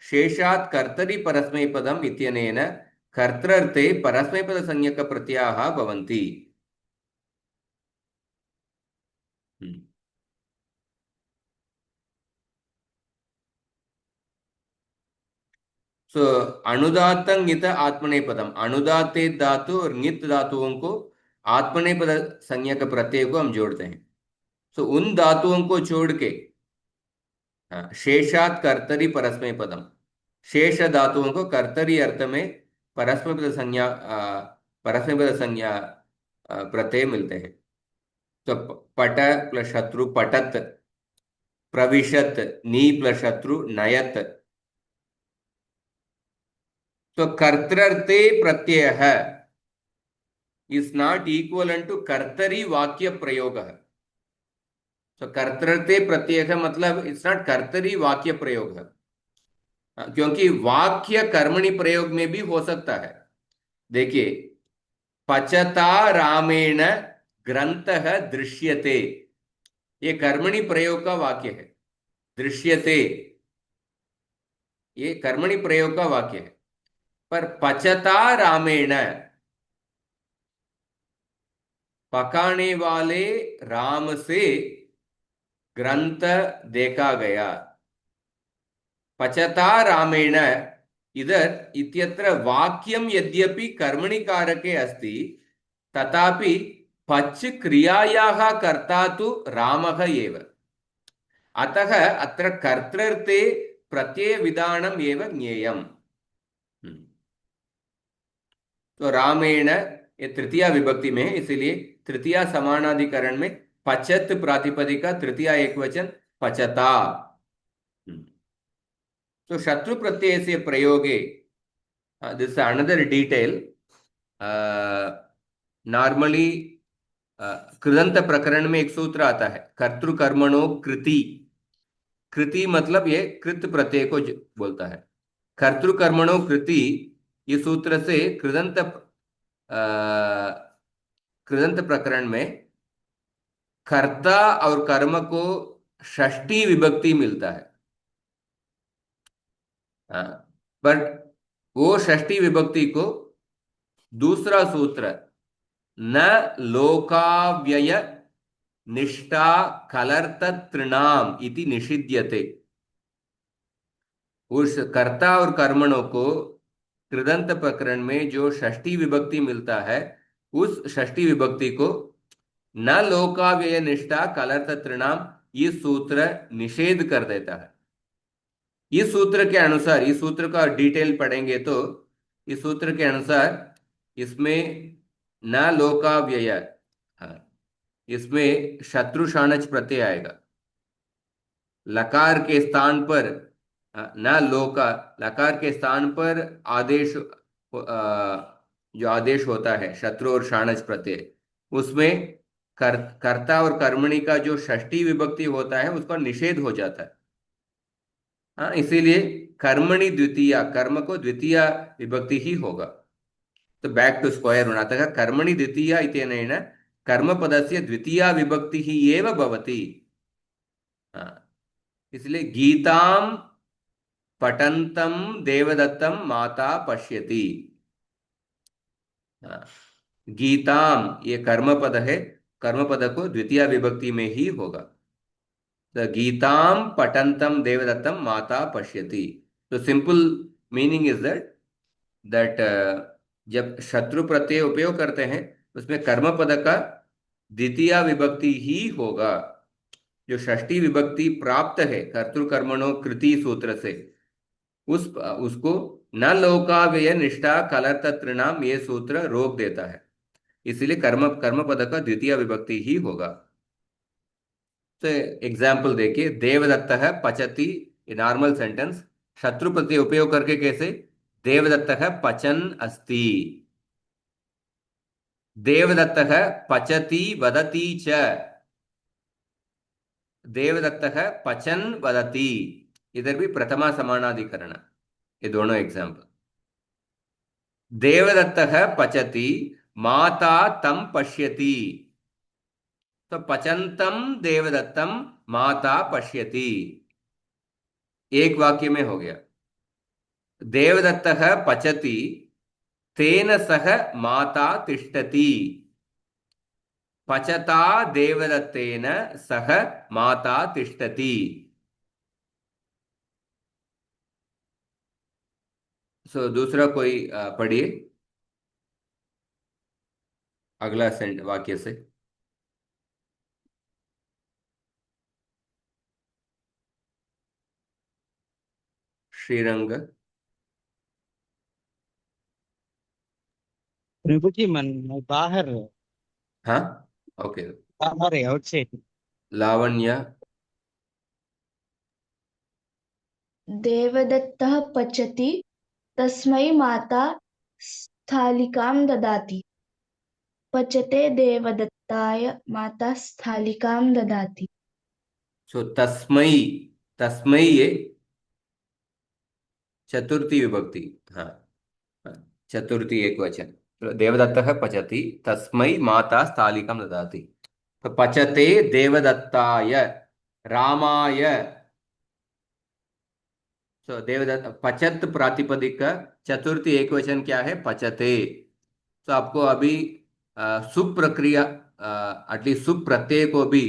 शेषात् कर्तरि परस्मैपदम् इत्यनेन कर्तृर्थे परस्मैपद संज्ञक प्रत्ययाः भवन्ति। सो अनुदात्तंगित आत्मनेपदम, अनुदाते धातु और ङित धातुओं को आत्मनेपद संज्ञक प्रत्यय को हम जोड़ते हैं। सो उन धातुओं को छोड़ के शेषात कर्तरी परस्मैपदम, शेष धातुओं को कर्तरी अर्थ में परस्मैपद संज्ञा प्रत्यय मिलते हैं। तो पट प्लस शत्रु पटत, प्रविशत नी प्लस शत्रु नयत। तो कर्तृर्थे प्रत्यय इज नॉट इक्वल टू कर्तरी वाक्य प्रयोग। तो कर्तृते प्रत्यय का मतलब इट्स नॉट कर्तरी वाक्य प्रयोग है। क्योंकि वाक्य कर्मणि प्रयोग में भी हो सकता है। देखिए, पचता रामेण ग्रंथः दृश्यते, ये कर्मणि प्रयोग का वाक्य है। दृश्यते ये कर्मणि प्रयोग का वाक्य है। पर पचता रामेण, पकाने वाले राम से ग्रंथ देखा गया। पचता रामेण इधर इत्यत्र वाक्यम यद्यपि कर्मणि कारके अस्ति, तथापि पच क्रियायाः कर्ता तु रामः एव। अतः अत्र कर्तृर्थे प्रत्यय विधानम एव ज्ञेयम्। तो रामेण ये तृतीया विभक्ति में है, इसलिए तृतीया समानाधिकरण में पचत प्रातिपदिका, तृतीया एकवचन पचता। तो शत्रु प्रत्यय से प्रयोगे, दिस अनदर डिटेल। नॉर्मली कृदंत प्रकरण में एक सूत्र आता है, कर्तृकर्मणो कृति। कृति मतलब ये कृत प्रत्यय को बोलता है। कर्तृकर्मणो कृति, ये सूत्र से कृदंत प्रकरण में कर्ता और कर्म को षष्ठी विभक्ति मिलता है। बट वो षष्ठी विभक्ति को दूसरा सूत्र न लोकाव्यय निष्ठा कलर्ततृणाम इति निषिध्यते। उस कर्ता और कर्मणों को कृदंत प्रकरण में जो षष्ठी विभक्ति मिलता है, उस षष्ठी विभक्ति को न लोकाव्यय निष्ठा कलर्ततृणाम, ये सूत्र निषेध कर देता है। इस सूत्र के अनुसार, इस सूत्र का डिटेल पढ़ेंगे तो इस सूत्र के अनुसार इसमें न लोकाव्यय, इसमें शत्रु शाणच प्रत्यय आएगा। लकार के स्थान पर न लोका, लकार के स्थान पर आदेश, जो आदेश होता है शत्रु और शाणच प्रत्यय, उसमें कर्ता और कर्मणि का जो षष्ठी विभक्ति होता है उसका निषेध हो जाता है। हाँ, इसीलिए कर्मणि द्वितीया, कर्म को द्वितीया विभक्ति ही होगा। तो बैक टू स्क्वायर वन, अतः कर्मणि द्वितीया इत्यनेन कर्मपदस्य द्वितीया विभक्ति ही एव भवति। हाँ, इसलिए गीताम पठन्तं देवदत्तं माता पश्यति। हाँ, गीताम ये कर्मपद है, कर्मपद को द्वितीया विभक्ति में ही होगा। तो गीताम पठन्तं देवदत्तं माता पश्यति। तो सिंपल मीनिंग इज दैट जब शत्रु प्रत्यय उपयोग करते हैं उसमें कर्मपद का द्वितीया विभक्ति ही होगा। जो षष्ठी विभक्ति प्राप्त है कर्तृकर्मणो कृति सूत्र से, उसको न लोकाव्यय निष्ठा कलर्ततृणाम ये सूत्र रोक देता है। इसलिए कर्मपद का द्वितीय विभक्ति ही होगा। तो एग्जाम्पल देखिए, देवदत्तः पचति, नॉर्मल सेंटेंस, शत्रु प्रत्यय उपयोग करके कैसे, देवदत्तः पचन अस्ति, देवदत्तः पचति वदति च, देवदत्तः पचन वदति, इधर भी प्रथमा समानाधिकरण। ये दोनों एग्जाम्पल। देवदत्तः पचति माता तं पश्यति, तो पचंतम देवदत्तम माता पश्यति, एक वाक्य में हो गया। देवदत्तः पचति तेन सह माता तिष्ठति, पचता देवदत्तेन सह माता तिष्ठति। सो दूसरा कोई पढ़िए अगला वाक्य से। श्रीरंग। प्रभु जी मन बाहर हाँ, ओके। बाहर है, आउटसाइड। लावण्य। देवदत्तः पचति तस्मै माता स्थालिकां ददाति। पचते देवदत्ताय माता स्थालिकां ददाति। सो तस्मै, तस्मै ये चतुर्थी विभक्ति। हाँ, हाँ, चतुर्थी एक वचन। तो देवदत्तः पचति, तस्मै माता स्थालिकां ददाति। तो पचते देवदत्ताय, रामाय। तो देवदत्त पचत प्रातिपदिक, चतुर्थी एक वचन क्या है? पचते। तो आपको अभी सुप प्रक्रिया, एटलीस्ट सुप प्रत्यय को भी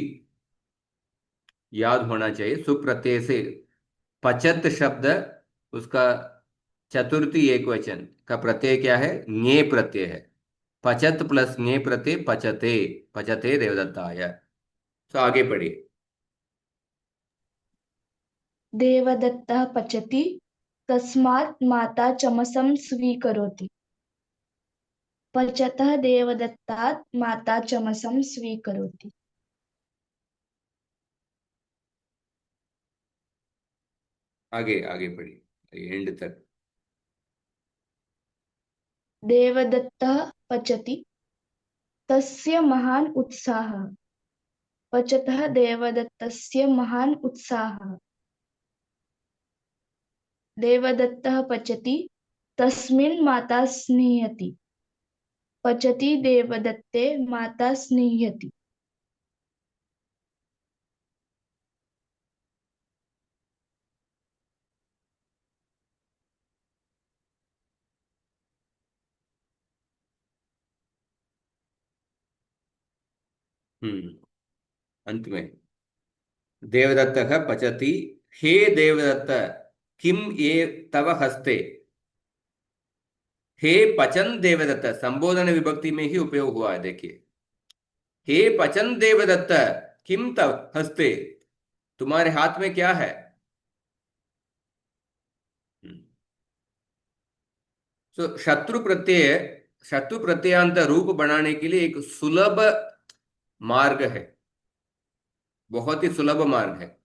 याद होना चाहिए। सुप प्रत्यय से पचत शब्द, उसका चतुर्थी एक वचन का प्रत्यय क्या है? ङे प्रत्यय है। पचत प्लस ङे प्रत्यय पचते, पचते देवदत्ताय। तो आगे पढ़िए। देवदत्तः पचति तस्मात् माता चमसं स्वीकरोति। पचतः देवदत्तात् माता चमसं स्वीकरोति। आगे आगे पढ़िए, एंड तक। देवदत्तः पचति तस्य महान् उत्साहः। पचतः देवदत्तस्य महान् उत्साहः। देवदत्तः पचति तस्मिन् माता स्निह्यति। पचति देवदत्ते माता स्निह्यति। अंत में देवदत्तः पचति, हे देवदत्त, किम ये तव हस्ते। हे पचन देवदत्त संबोधन विभक्ति में ही उपयोग हुआ है, देखिए। हे पचन देवदत्त, किम तव हस्ते, तुम्हारे हाथ में क्या है? तो शत्रु प्रत्यय, शत्रु प्रत्ययांत रूप बनाने के लिए एक सुलभ मार्ग है, बहुत ही सुलभ मार्ग है।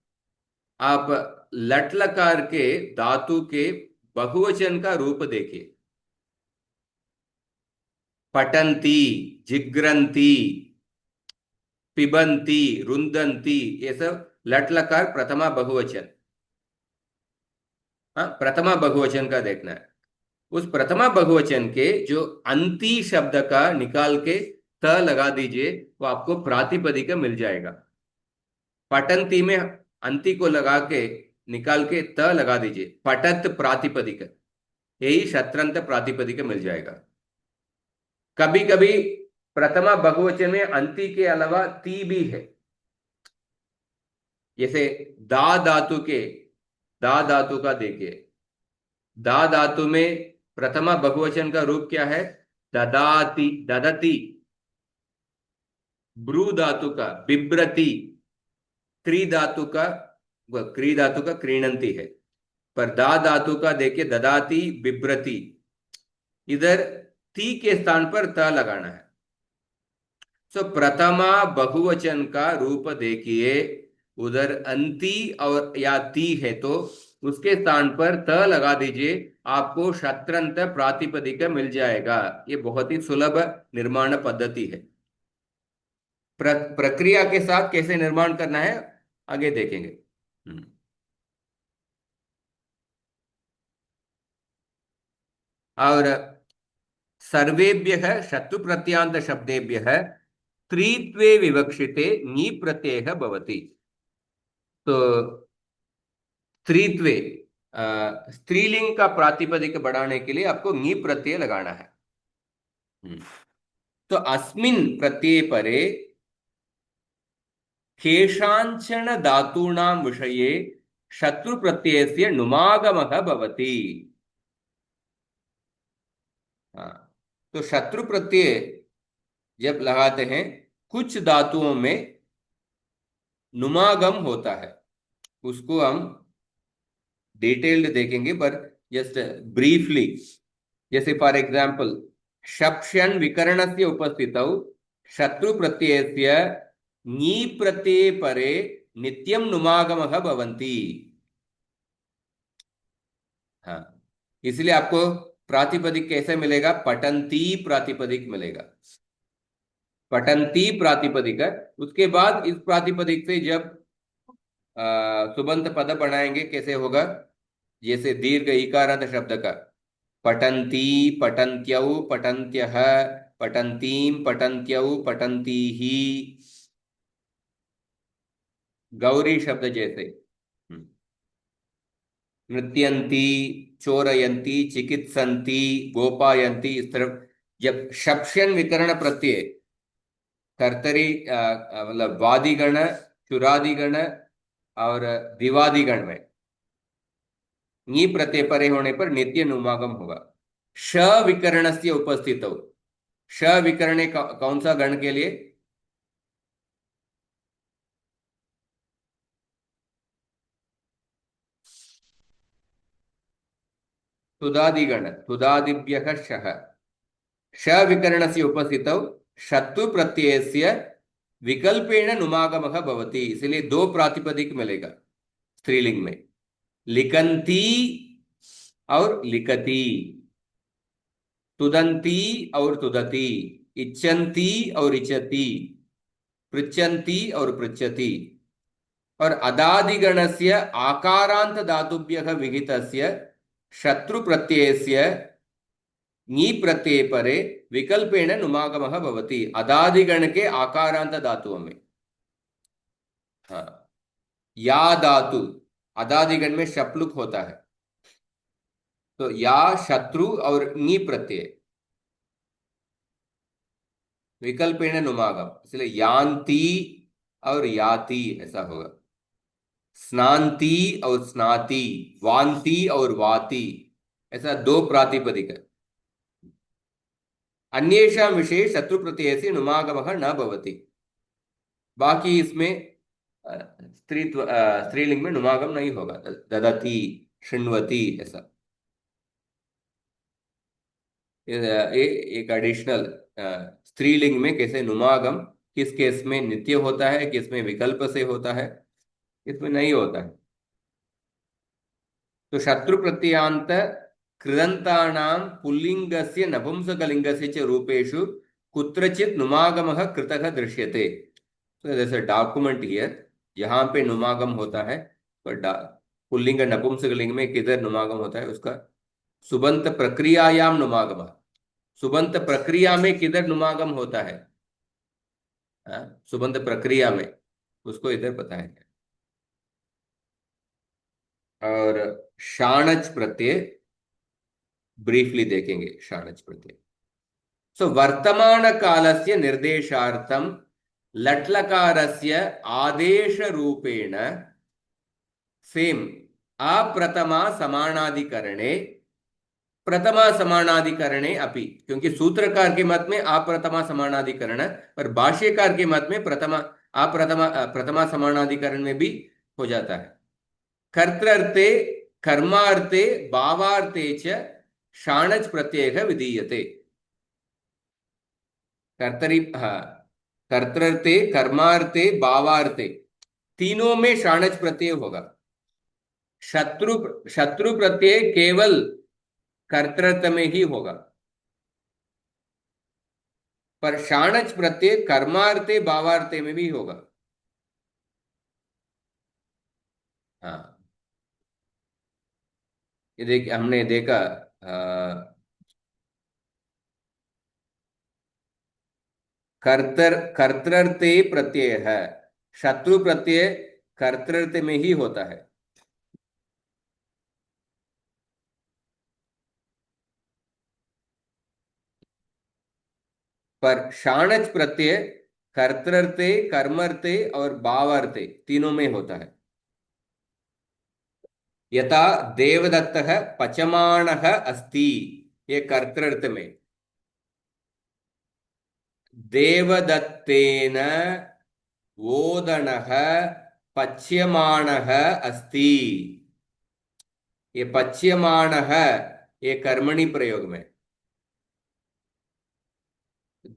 आप लट लकार के धातु के बहुवचन का रूप देखिए। पठन्ति, जिग्रन्ति, पिबन्ति, रुंदन्ति, ये सब लट लकार प्रथमा बहुवचन। हाँ, प्रथमा बहुवचन का देखना है। उस प्रथमा बहुवचन के जो अंति शब्द का निकाल के त लगा दीजिए, वो आपको प्रातिपदिक मिल जाएगा। पठन्ति में अंति को लगा के निकाल के त लगा दीजिए, पठत प्रातिपदिक, यही शत्रंत प्रातिपदिक मिल जाएगा। कभी कभी प्रथमा बहुवचन में अंति के अलावा ती भी है, जैसे दा धातु के, दा धातु का देखिए, दा धातु में प्रथमा बहुवचन का रूप क्या है? ददाति, ददति। ब्रू धातु का बिभ्रति, क्री धातु का, क्री धातु का क्रीणंती है। पर दा धातु का देखिए, ददाति, बिभ्रति। इधर ती के स्थान पर त लगाना है। तो प्रथमा बहुवचन का रूप देखिए, उधर अंति और या ती है तो उसके स्थान पर त लगा दीजिए, आपको शत्रंत प्रातिपदिक मिल जाएगा। ये बहुत ही सुलभ निर्माण पद्धति है। प्रक्रिया के साथ कैसे निर्माण करना है आगे देखेंगे। और सर्वेभ्यः शत्रु प्रत्यांत शब्देभ्यः त्रित्वे विवक्षिते नी प्रत्ययः भवति। तो स्त्रीत्वे, स्त्रीलिंग का प्रातिपदिक बढ़ाने के लिए आपको नी प्रत्यय लगाना है। तो अस्मिन् प्रत्यय परे केषाञ्चन धातूनां विषये शत्रु प्रत्ययस्य नुमागमः भवति। हाँ, तो शत्रु प्रत्यय जब लगाते हैं, कुछ धातुओं में नुमागम होता है, उसको हम डिटेल्ड देखेंगे, पर जस्ट ब्रीफली। जैसे फॉर एग्जांपल, शप्ष्यन् विकरणस्य उपस्थितौ शत्रु प्रत्ययस्य नी प्रत्यय परे नित्यं नुमागमः भवन्ति। हाँ, इसलिए आपको प्रातिपदिक कैसे मिलेगा? पठन्ति प्रातिपदिक मिलेगा, पठन्ति प्रातिपदिक। उसके बाद इस प्रातिपदिक से जब सुबंत पद बनाएंगे, कैसे होगा? जैसे दीर्घ इकारांत शब्द का, पठन्ति, पठन्त्यौ, पठन्त्यः, पठन्तीं, पठन्त्यौ, पठन्तीः। गौरी शब्द जैसे नृत्यन्ति, चोरयन्ति, चिकित्सन्ति, गोपायन्ति, इस तरह। जब शप्शन विकर्ण प्रत्यय कर्तरी मतलब वादिगण, चुरादिगण और दिवादिगण में नी प्रत्यय परे होने पर नित्य नुमागम होगा। श विकर्ण से उपस्थित हो, श विकर्ण कौन सा गण के लिए? तुदादिगण, तुदादिभ्यः शः। श विकर्ण से उपस्थित शत्रु प्रत्यय विकल्पेन नुमागमः भवति, इसलिए दो प्रातिपदिक मिलेगा स्त्रीलिंग में, लिखन्ति और लिखति, तुदंती और तुदती, इच्छन्ति और इच्छति, पृच्छन्ति और पृच्छति। और अदादिगणस्य आकारांत धातुभ्यः विहितस्य शत्रु प्रत्ययस्य नी प्रत्यय परे विकल्पेन नुमागमः भवति, अदादिगण के आकारांत धातुओं में। हाँ, या धातु अदादिगण में शप्लुक होता है, तो या शत्रु और नी प्रत्यय विकल्पेन नुमागम, इसलिए यान्ति और याति ऐसा होगा। स्नान्ति और स्नाति, वान्ति और वाति, ऐसा दो प्रातिपदिक है। अन्येषां विषये शत्रु प्रत्यय से नुमागमः न भवति। बाकी इसमें स्त्रीलिंग में नुमागम नहीं होगा, ददति, शृण्वति ऐसा। ये एक एडिशनल स्त्रीलिंग में कैसे नुमागम, किस केस में नित्य होता है, किस में विकल्प से होता है, इसमें नहीं होता है। तो शत्रु प्रत्ययांत कृदंतानां पुल्लिंगस्य नपुंसकलिंगस्य च रूपेषु कुत्रचित् नुमागमः कृतः दृश्यते। तो जैसे डॉक्यूमेंट हियर, जहां पे नुमागम होता है, पर पुल्लिंग नपुंसकलिंग में किधर नुमागम होता है, उसका सुबंत प्रक्रियायाम नुमागम, सुबंत प्रक्रिया में किधर नुमागम होता है, सुबंत प्रक्रिया में, उसको इधर पता है। और शाणच प्रत्यय ब्रीफली देखेंगे, शाणच प्रत्यय। सो वर्तमान कालस्य निर्देशार्थम लट्लकारस्य आदेश रूपेण सेम अप्रथमा समानाधिकरणे, प्रथमा समानाधिकरणे अपि, क्योंकि सूत्रकार के मत में अप्रथमा समानाधिकरण, पर भाष्यकार के मत में प्रथमा समानाधिकरण में भी हो जाता है। कर्तृर्थे, कर्मार्थे, भावार्थे च शाणच प्रत्ययः विधीयते। कर्तृर्थे, कर्मार्थे, भावार्थे, तीनों में शाणच प्रत्यय होगा। शत्रु शत्रु प्रत्यय केवल कर्तृत्व में ही होगा, पर शाणच प्रत्यय कर्मार्थे, भावार्थे में भी होगा। हाँ, ये हमने देखा कर्तृर्थे प्रत्यय है, शत्रु प्रत्यय कर्तृर्थ में ही होता है। पर शाणच प्रत्यय कर्तृर्थे, कर्मर्थे और भावार्थे तीनों में होता है। यथा देवदत्तः पचमाणः अस्ति, ये कर्तृर्थ में, देवदत्तेन ओदनः पच्यमाणः अस्ति, ये पच्यमाणः ये कर्मणि प्रयोग में,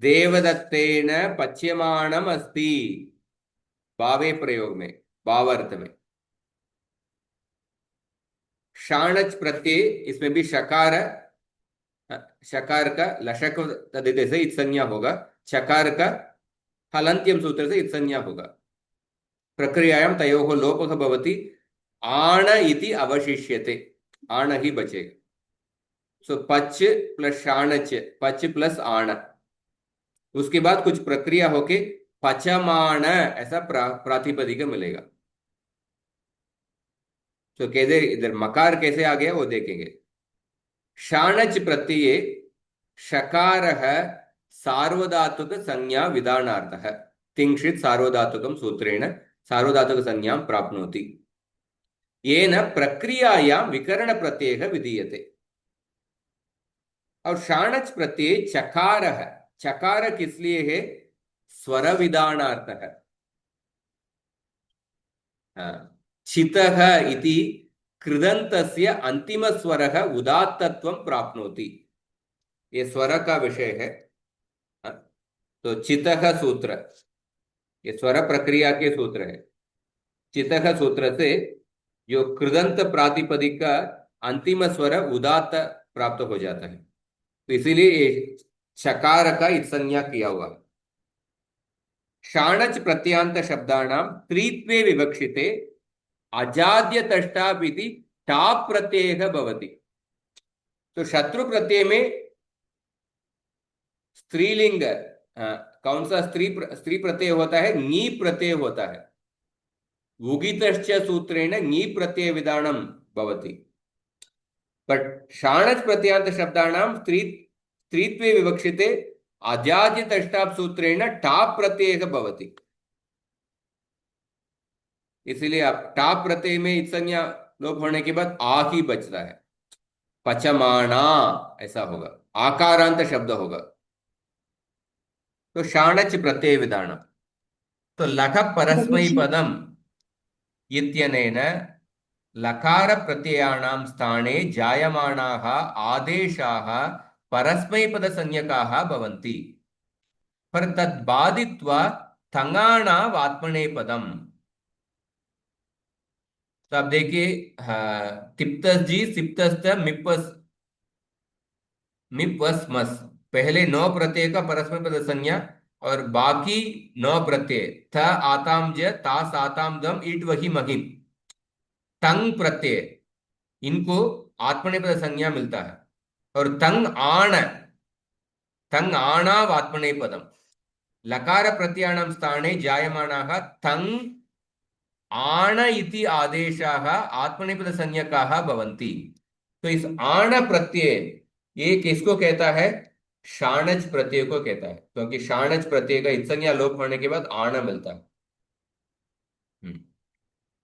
देवदत्तेन पच्यमाणम अस्ति भावे प्रयोग में, भावार्थ में। शाणच प्रत्यय, इसमें भी शकार, शकार का लशक तदित से इत संज्ञा होगा, चकार का हलंत्यम सूत्र से इत संज्ञा होगा। प्रक्रियायां तयोः लोपः भवति, आण इति अवशिष्यते, आण ही बचेगा। सो पच प्लस शाणच, पच प्लस आण, उसके बाद कुछ प्रक्रिया होके पचमाण ऐसा प्रातिपदिक मिलेगा। तो कैसे इधर मकार कैसे आ गया वो देखेंगे। शाणच प्रत्यये शकारः सार्वधातुक संज्ञा विधानार्थः तिंशित सार्वधातुकं सूत्रेण सार्वधातुक संज्ञां प्राप्नोति, येन प्रक्रियायां विकरण प्रत्ययः विधीयते। और शाणच प्रत्यय चकार है, चकार किस लिए है? स्वर विधानार्थ है। चितः इति कृदन्तस्य अंतिम स्वरः उदात्तत्वं प्राप्नोति, ये स्वर का विषय है। तो चितः सूत्र, ये स्वर प्रक्रिया के सूत्र है। चितः सूत्र से जो कृदंत प्रातिपदिक का अंतिम स्वर उदात्त प्राप्त हो जाता है, तो इसीलिए ये चकार का संज्ञा किया हुआ है। शाणच प्रत्यांत शब्दानां त्रित्वे विवक्षिते अजाद्य तष्टापिति टाप प्रत्ययः भवति। तो शत्रु प्रत्यय में स्त्रीलिंग कौन सा स्त्री प्रत्यय होता है? नी प्रत्यय होता है। उगितश्च सूत्रेण नी प्रत्यय विधानम भवति। बट शाणच प्रत्यांत शब्दानां स्त्रीत्वे विवक्षिते अजाद्य तष्टाप सूत्रेण टाप प्रत्यय भवति। इसलिए आप टाप प्रत्यय में इत संज्ञा लोप होने के बाद आ ही बचता है, पचमाना ऐसा होगा, आकारांत शब्द होगा। तो शाणच प्रत्यय विधानम। तो लख परस्मै पदम इत्यनेन लकार प्रत्ययानां स्थाने जायमानाः आदेशाः परस्मैपद संज्ञकाः भवन्ति, पर तद् बाधित्वा तङाणाव आत्मनेपदम्। तो आप देखिए, तिप्तस जी सिप्तस्त मिप्पस मिप्वस मस, पहले नौ प्रत्यय का परस्मै पद संज्ञा और बाकी नौ प्रत्यय थ आताम ज तास आताम दम ईट वही महिम तंग प्रत्यय, इनको आत्मनेपद संज्ञा मिलता है। और तंग आणाव आत्मनेपदम, लकार प्रत्ययाणां स्थाने जायमानाः तंग आण इति आदेशाः आत्मनेपद संज्ञकाः भवन्ति। तो इस आण प्रत्यय ये किसको कहता है? शाणज प्रत्यय को कहता है, क्योंकि शाणज प्रत्यय का इत्संज्ञा लोप होने के बाद आण मिलता है।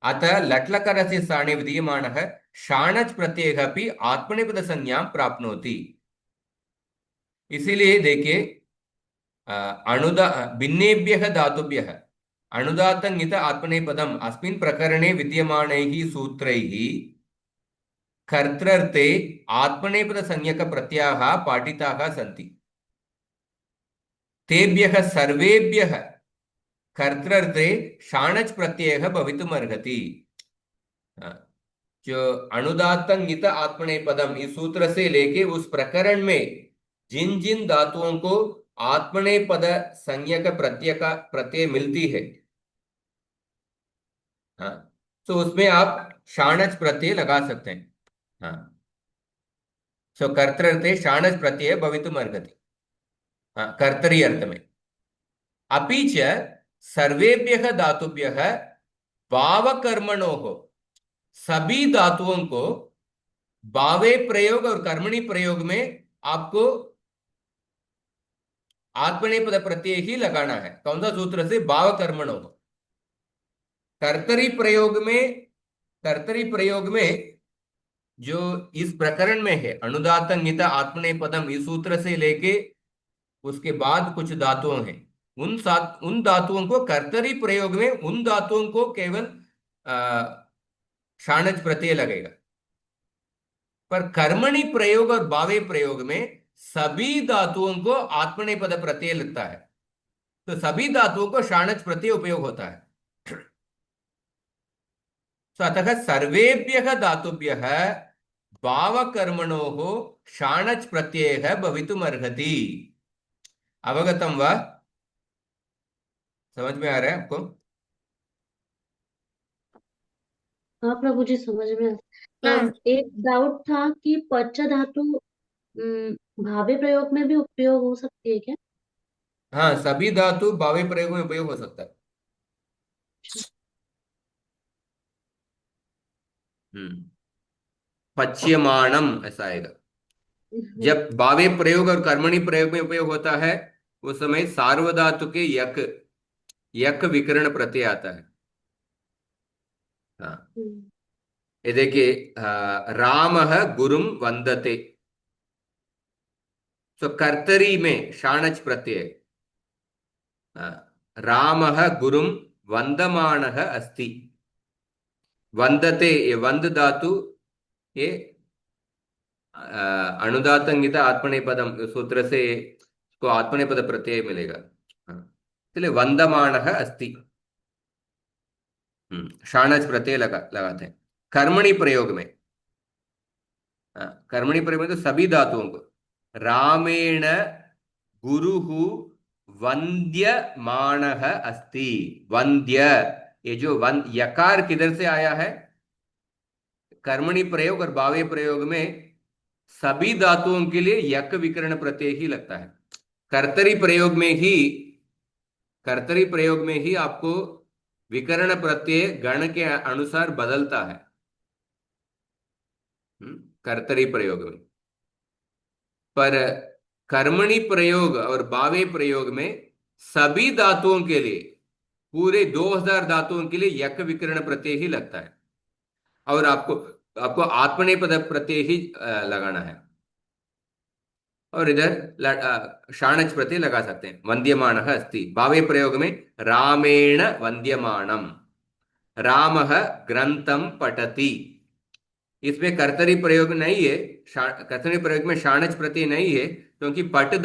अतः लट्लकारस्य स्थाने विधीयमानः शाणज प्रत्ययः अपि आत्मनेपद संज्ञां प्राप्नोति। इसीलिए देखिए, अणुदा भिन्नेभ्यः धातुभ्यः अणुदात्तङ्गित आत्मनेपदम् अस्मिन् प्रकरणे विद्यमानैः सूत्रैः कर्तृर्थे आत्मनेपद संज्ञक प्रत्ययाः पाठिताः सन्ति। तेभ्यः सर्वेभ्यः कर्तृर्थे शाणच प्रत्ययः भवितुमर्हति। जो अनुदात्तंगित आत्मनेपदम इस सूत्र से लेके उस प्रकरण में जिन जिन धातुओं को आत्मनेपद संज्ञक प्रत्यय मिलती है, तो उसमें आप शाणच प्रत्यय लगा सकते हैं। सो कर्तृर्थे शाणच प्रत्यय भवितुमर्हति, कर्तरी अर्थ में। अपि च सर्वेभ्यः धातुभ्यः भावकर्मणोः, सभी धातुओं को भावे प्रयोग और कर्मणि प्रयोग में आपको आत्मनेपद प्रत्यय ही लगाना है। कौन सा सूत्र से? भाव कर्मणों। कर्तरी प्रयोग में जो इस प्रकरण में है अनुदात्तंगित आत्मनेपदम, इस सूत्र से लेके उसके बाद कुछ धातुओं हैं, उन धातुओं को कर्तरी प्रयोग में उन धातुओं को केवल शाणज प्रत्यय लगेगा, पर कर्मणि प्रयोग और भावे प्रयोग में सभी धातुओं को आत्मनेपद प्रत्यय लगता है। तो सभी धातुओं को शाणज प्रत्यय उपयोग होता है। अतः सर्वेभ्यः धातुभ्यः भावकर्मणोः शाणज प्रत्ययः भवितुमर्हति। अवगतम वा? समझ में आ रहा है आपको? हाँ प्रभु जी, समझ में हाँ। एक डाउट था कि पच धातु भावे प्रयोग में भी उपयोग हो सकती है क्या? हाँ, सभी धातु भावी प्रयोग में उपयोग हो सकता है। हम्म। पच्यमाणम ऐसा आएगा। जब भावे प्रयोग और कर्मणि प्रयोग में उपयोग होता है उस समय सार्वधातु के यक यक विकर्ण प्रत्यय आता है। हाँ, हम्म, ये देखिए, राम गुरुम वंदते। तो कर्तरी में शाणच प्रत्यय। राम गुरुम वंदमाण अस्ति। वंदते, ये वंद धातु, ये अनुदातंगित आत्मनेपदम सूत्र से इसको आत्मनेपद प्रत्यय मिलेगा। हाँ, इसलिए वंदमाण अस्ति। शाणच प्रत्यय लगाते हैं कर्मणि प्रयोग में। कर्मणि प्रयोग में तो सभी धातुओं को, रामेण गुरुः वंद्यमाणः अस्ति। वंद्य, ये जो यकार किधर से आया है? कर्मणि प्रयोग और भावे प्रयोग में सभी धातुओं के लिए यक विकर्ण प्रत्यय ही लगता है। कर्तरी प्रयोग में ही कर्तरी प्रयोग में ही आपको विकर्ण प्रत्यय गण के अनुसार बदलता है। कर्तरी प्रयोग में। पर कर्मणि प्रयोग और भावे प्रयोग में सभी धातुओं के लिए, पूरे 2000 धातुओं के लिए यक विकर्ण प्रत्यय ही लगता है। और आपको आपको आत्मनेपद प्रत्यय ही लगाना है। और इधर शाणच प्रत्यय लगा सकते हैं। वंद्यमानः अस्ति भावे प्रयोग में रामेण वंद्यमानम। रामः ग्रंथम पठति। इसमें कर्तरी प्रयोग नहीं है। कर्तरी प्रयोग में शाणच प्रत्यय नहीं है, क्योंकि पट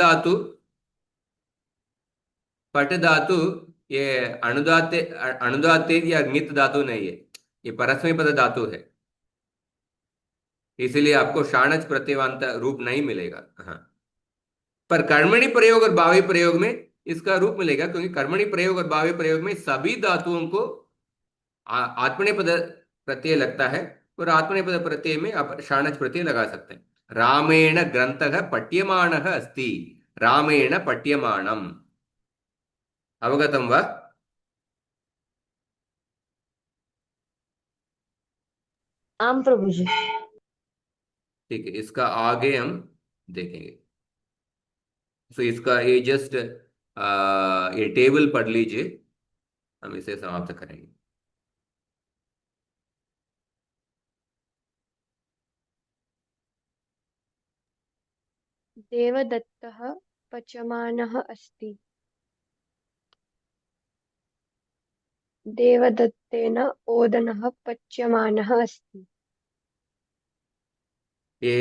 धातु ये अनुदाते या ङित धातु नहीं है, ये परस्मै पद धातु है। इसलिए आपको शाणच प्रत्ययवांत रूप नहीं मिलेगा। हाँ, पर कर्मणि प्रयोग और भावी प्रयोग में इसका रूप मिलेगा, क्योंकि कर्मणि प्रयोग और भावी प्रयोग में सभी धातुओं को आत्मनेपद प्रत्यय लगता है। और आत्मनेपद प्रत्यय में आप शाणच प्रत्यय लगा सकते हैं। रामेण ग्रंथः पठ्यमाणः अस्ति। रामेण पठ्यमाणम। अवगतम वा? आम प्रभु जी। ठीक है, इसका आगे हम देखेंगे। सो इसका ये जस्ट ये टेबल पढ़ लीजिए, हम इसे समाप्त करेंगे। देवदत्तः पच्यमानः अस्ति। देवदत्तेन ओदनः पच्यमानः अस्ति। ये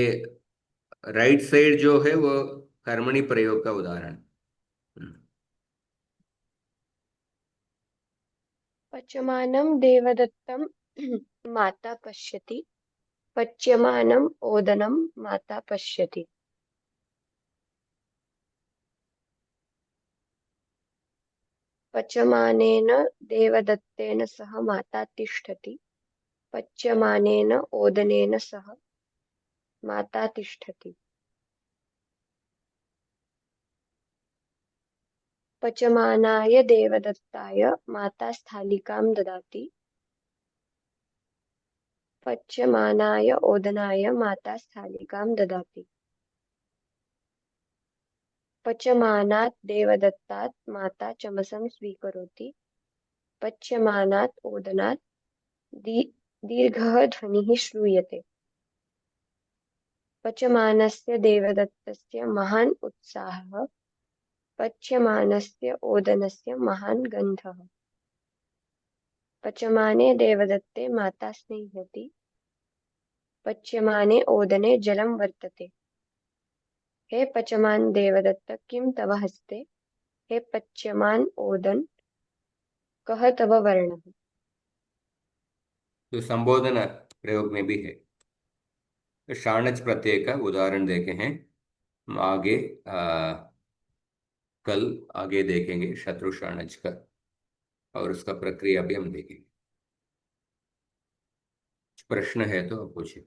राइट साइड जो है वो कर्मणि प्रयोग का उदाहरण। हम्म, पच्यमानं देवदत्तं माता पश्यति। पच्यमानम् ओदनं माता पश्यति। पच्यमानेन देवदत्तेन सह माता तिष्ठति। पच्यमानेन ओदनेन सह माता तिष्ठति। पच्यमानाय देवदत्ताय माता स्थालिकां ददाति। पच्यमानाय ओदनाय माता स्थालिकां ददाति। पच्यमानात् देवदत्तात् माता चमसं स्वीकरोति। पच्यमानात् ओदनात् दीर्घः ध्वनिः श्रूयते। पच्यमानस्य देवदत्तस्य महान् उत्साहः। पच्यमानस्य ओदनस्य महान् गन्धः। पच्यमाने देवदत्ते माता स्निह्यति। पच्यमाने ओदने जलं वर्तते। हे पच्यमान देवदत्त किं तव हस्ते। हे पच्यमान ओदन कः तव वर्णः। तो संबोधन प्रयोग में भी है। तो शाणच प्रत्यय का उदाहरण देखे हैं। हम आगे कल आगे देखेंगे शत्रु शाणच का, और उसका प्रक्रिया भी हम देखेंगे। प्रश्न है तो आप पूछिए।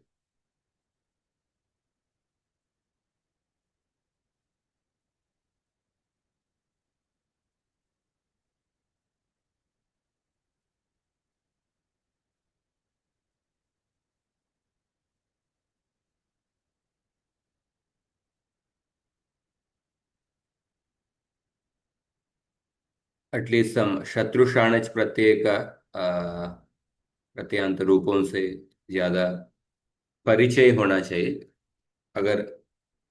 एटलीस्ट हम शत्रुशाणच प्रत्यय का प्रत्ययांत रूपों से ज्यादा परिचय होना चाहिए। अगर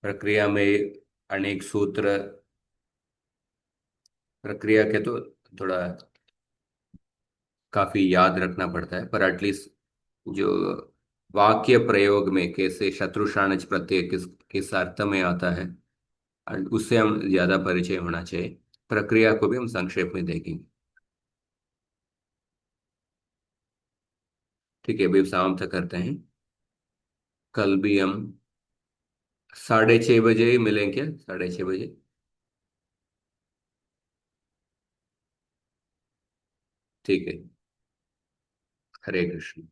प्रक्रिया में अनेक सूत्र प्रक्रिया के तो थोड़ा काफी याद रखना पड़ता है, पर एटलीस्ट जो वाक्य प्रयोग में कैसे शत्रुशाणच प्रत्यय किस अर्थ में आता है, और उससे हम ज्यादा परिचय होना चाहिए। प्रक्रिया को भी हम संक्षेप में देखेंगे। ठीक है, अभी समाप्त करते हैं। कल भी हम 6:30 बजे ही मिलें क्या? 6:30 बजे। ठीक है। हरे कृष्ण।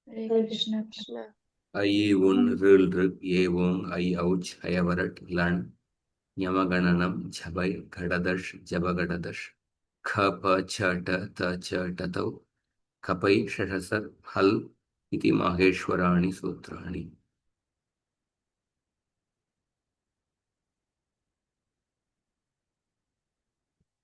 हरे हरे कृष्ण। कृष्ण। ऐ उन ऋल ऋ ये ओं ऐ औच हयवरट लण यमगणनम झबै घटदश जबगटदश ख प छ ट त च टतौ खपै षषसर हल इति माहेश्वराणि सूत्राणि।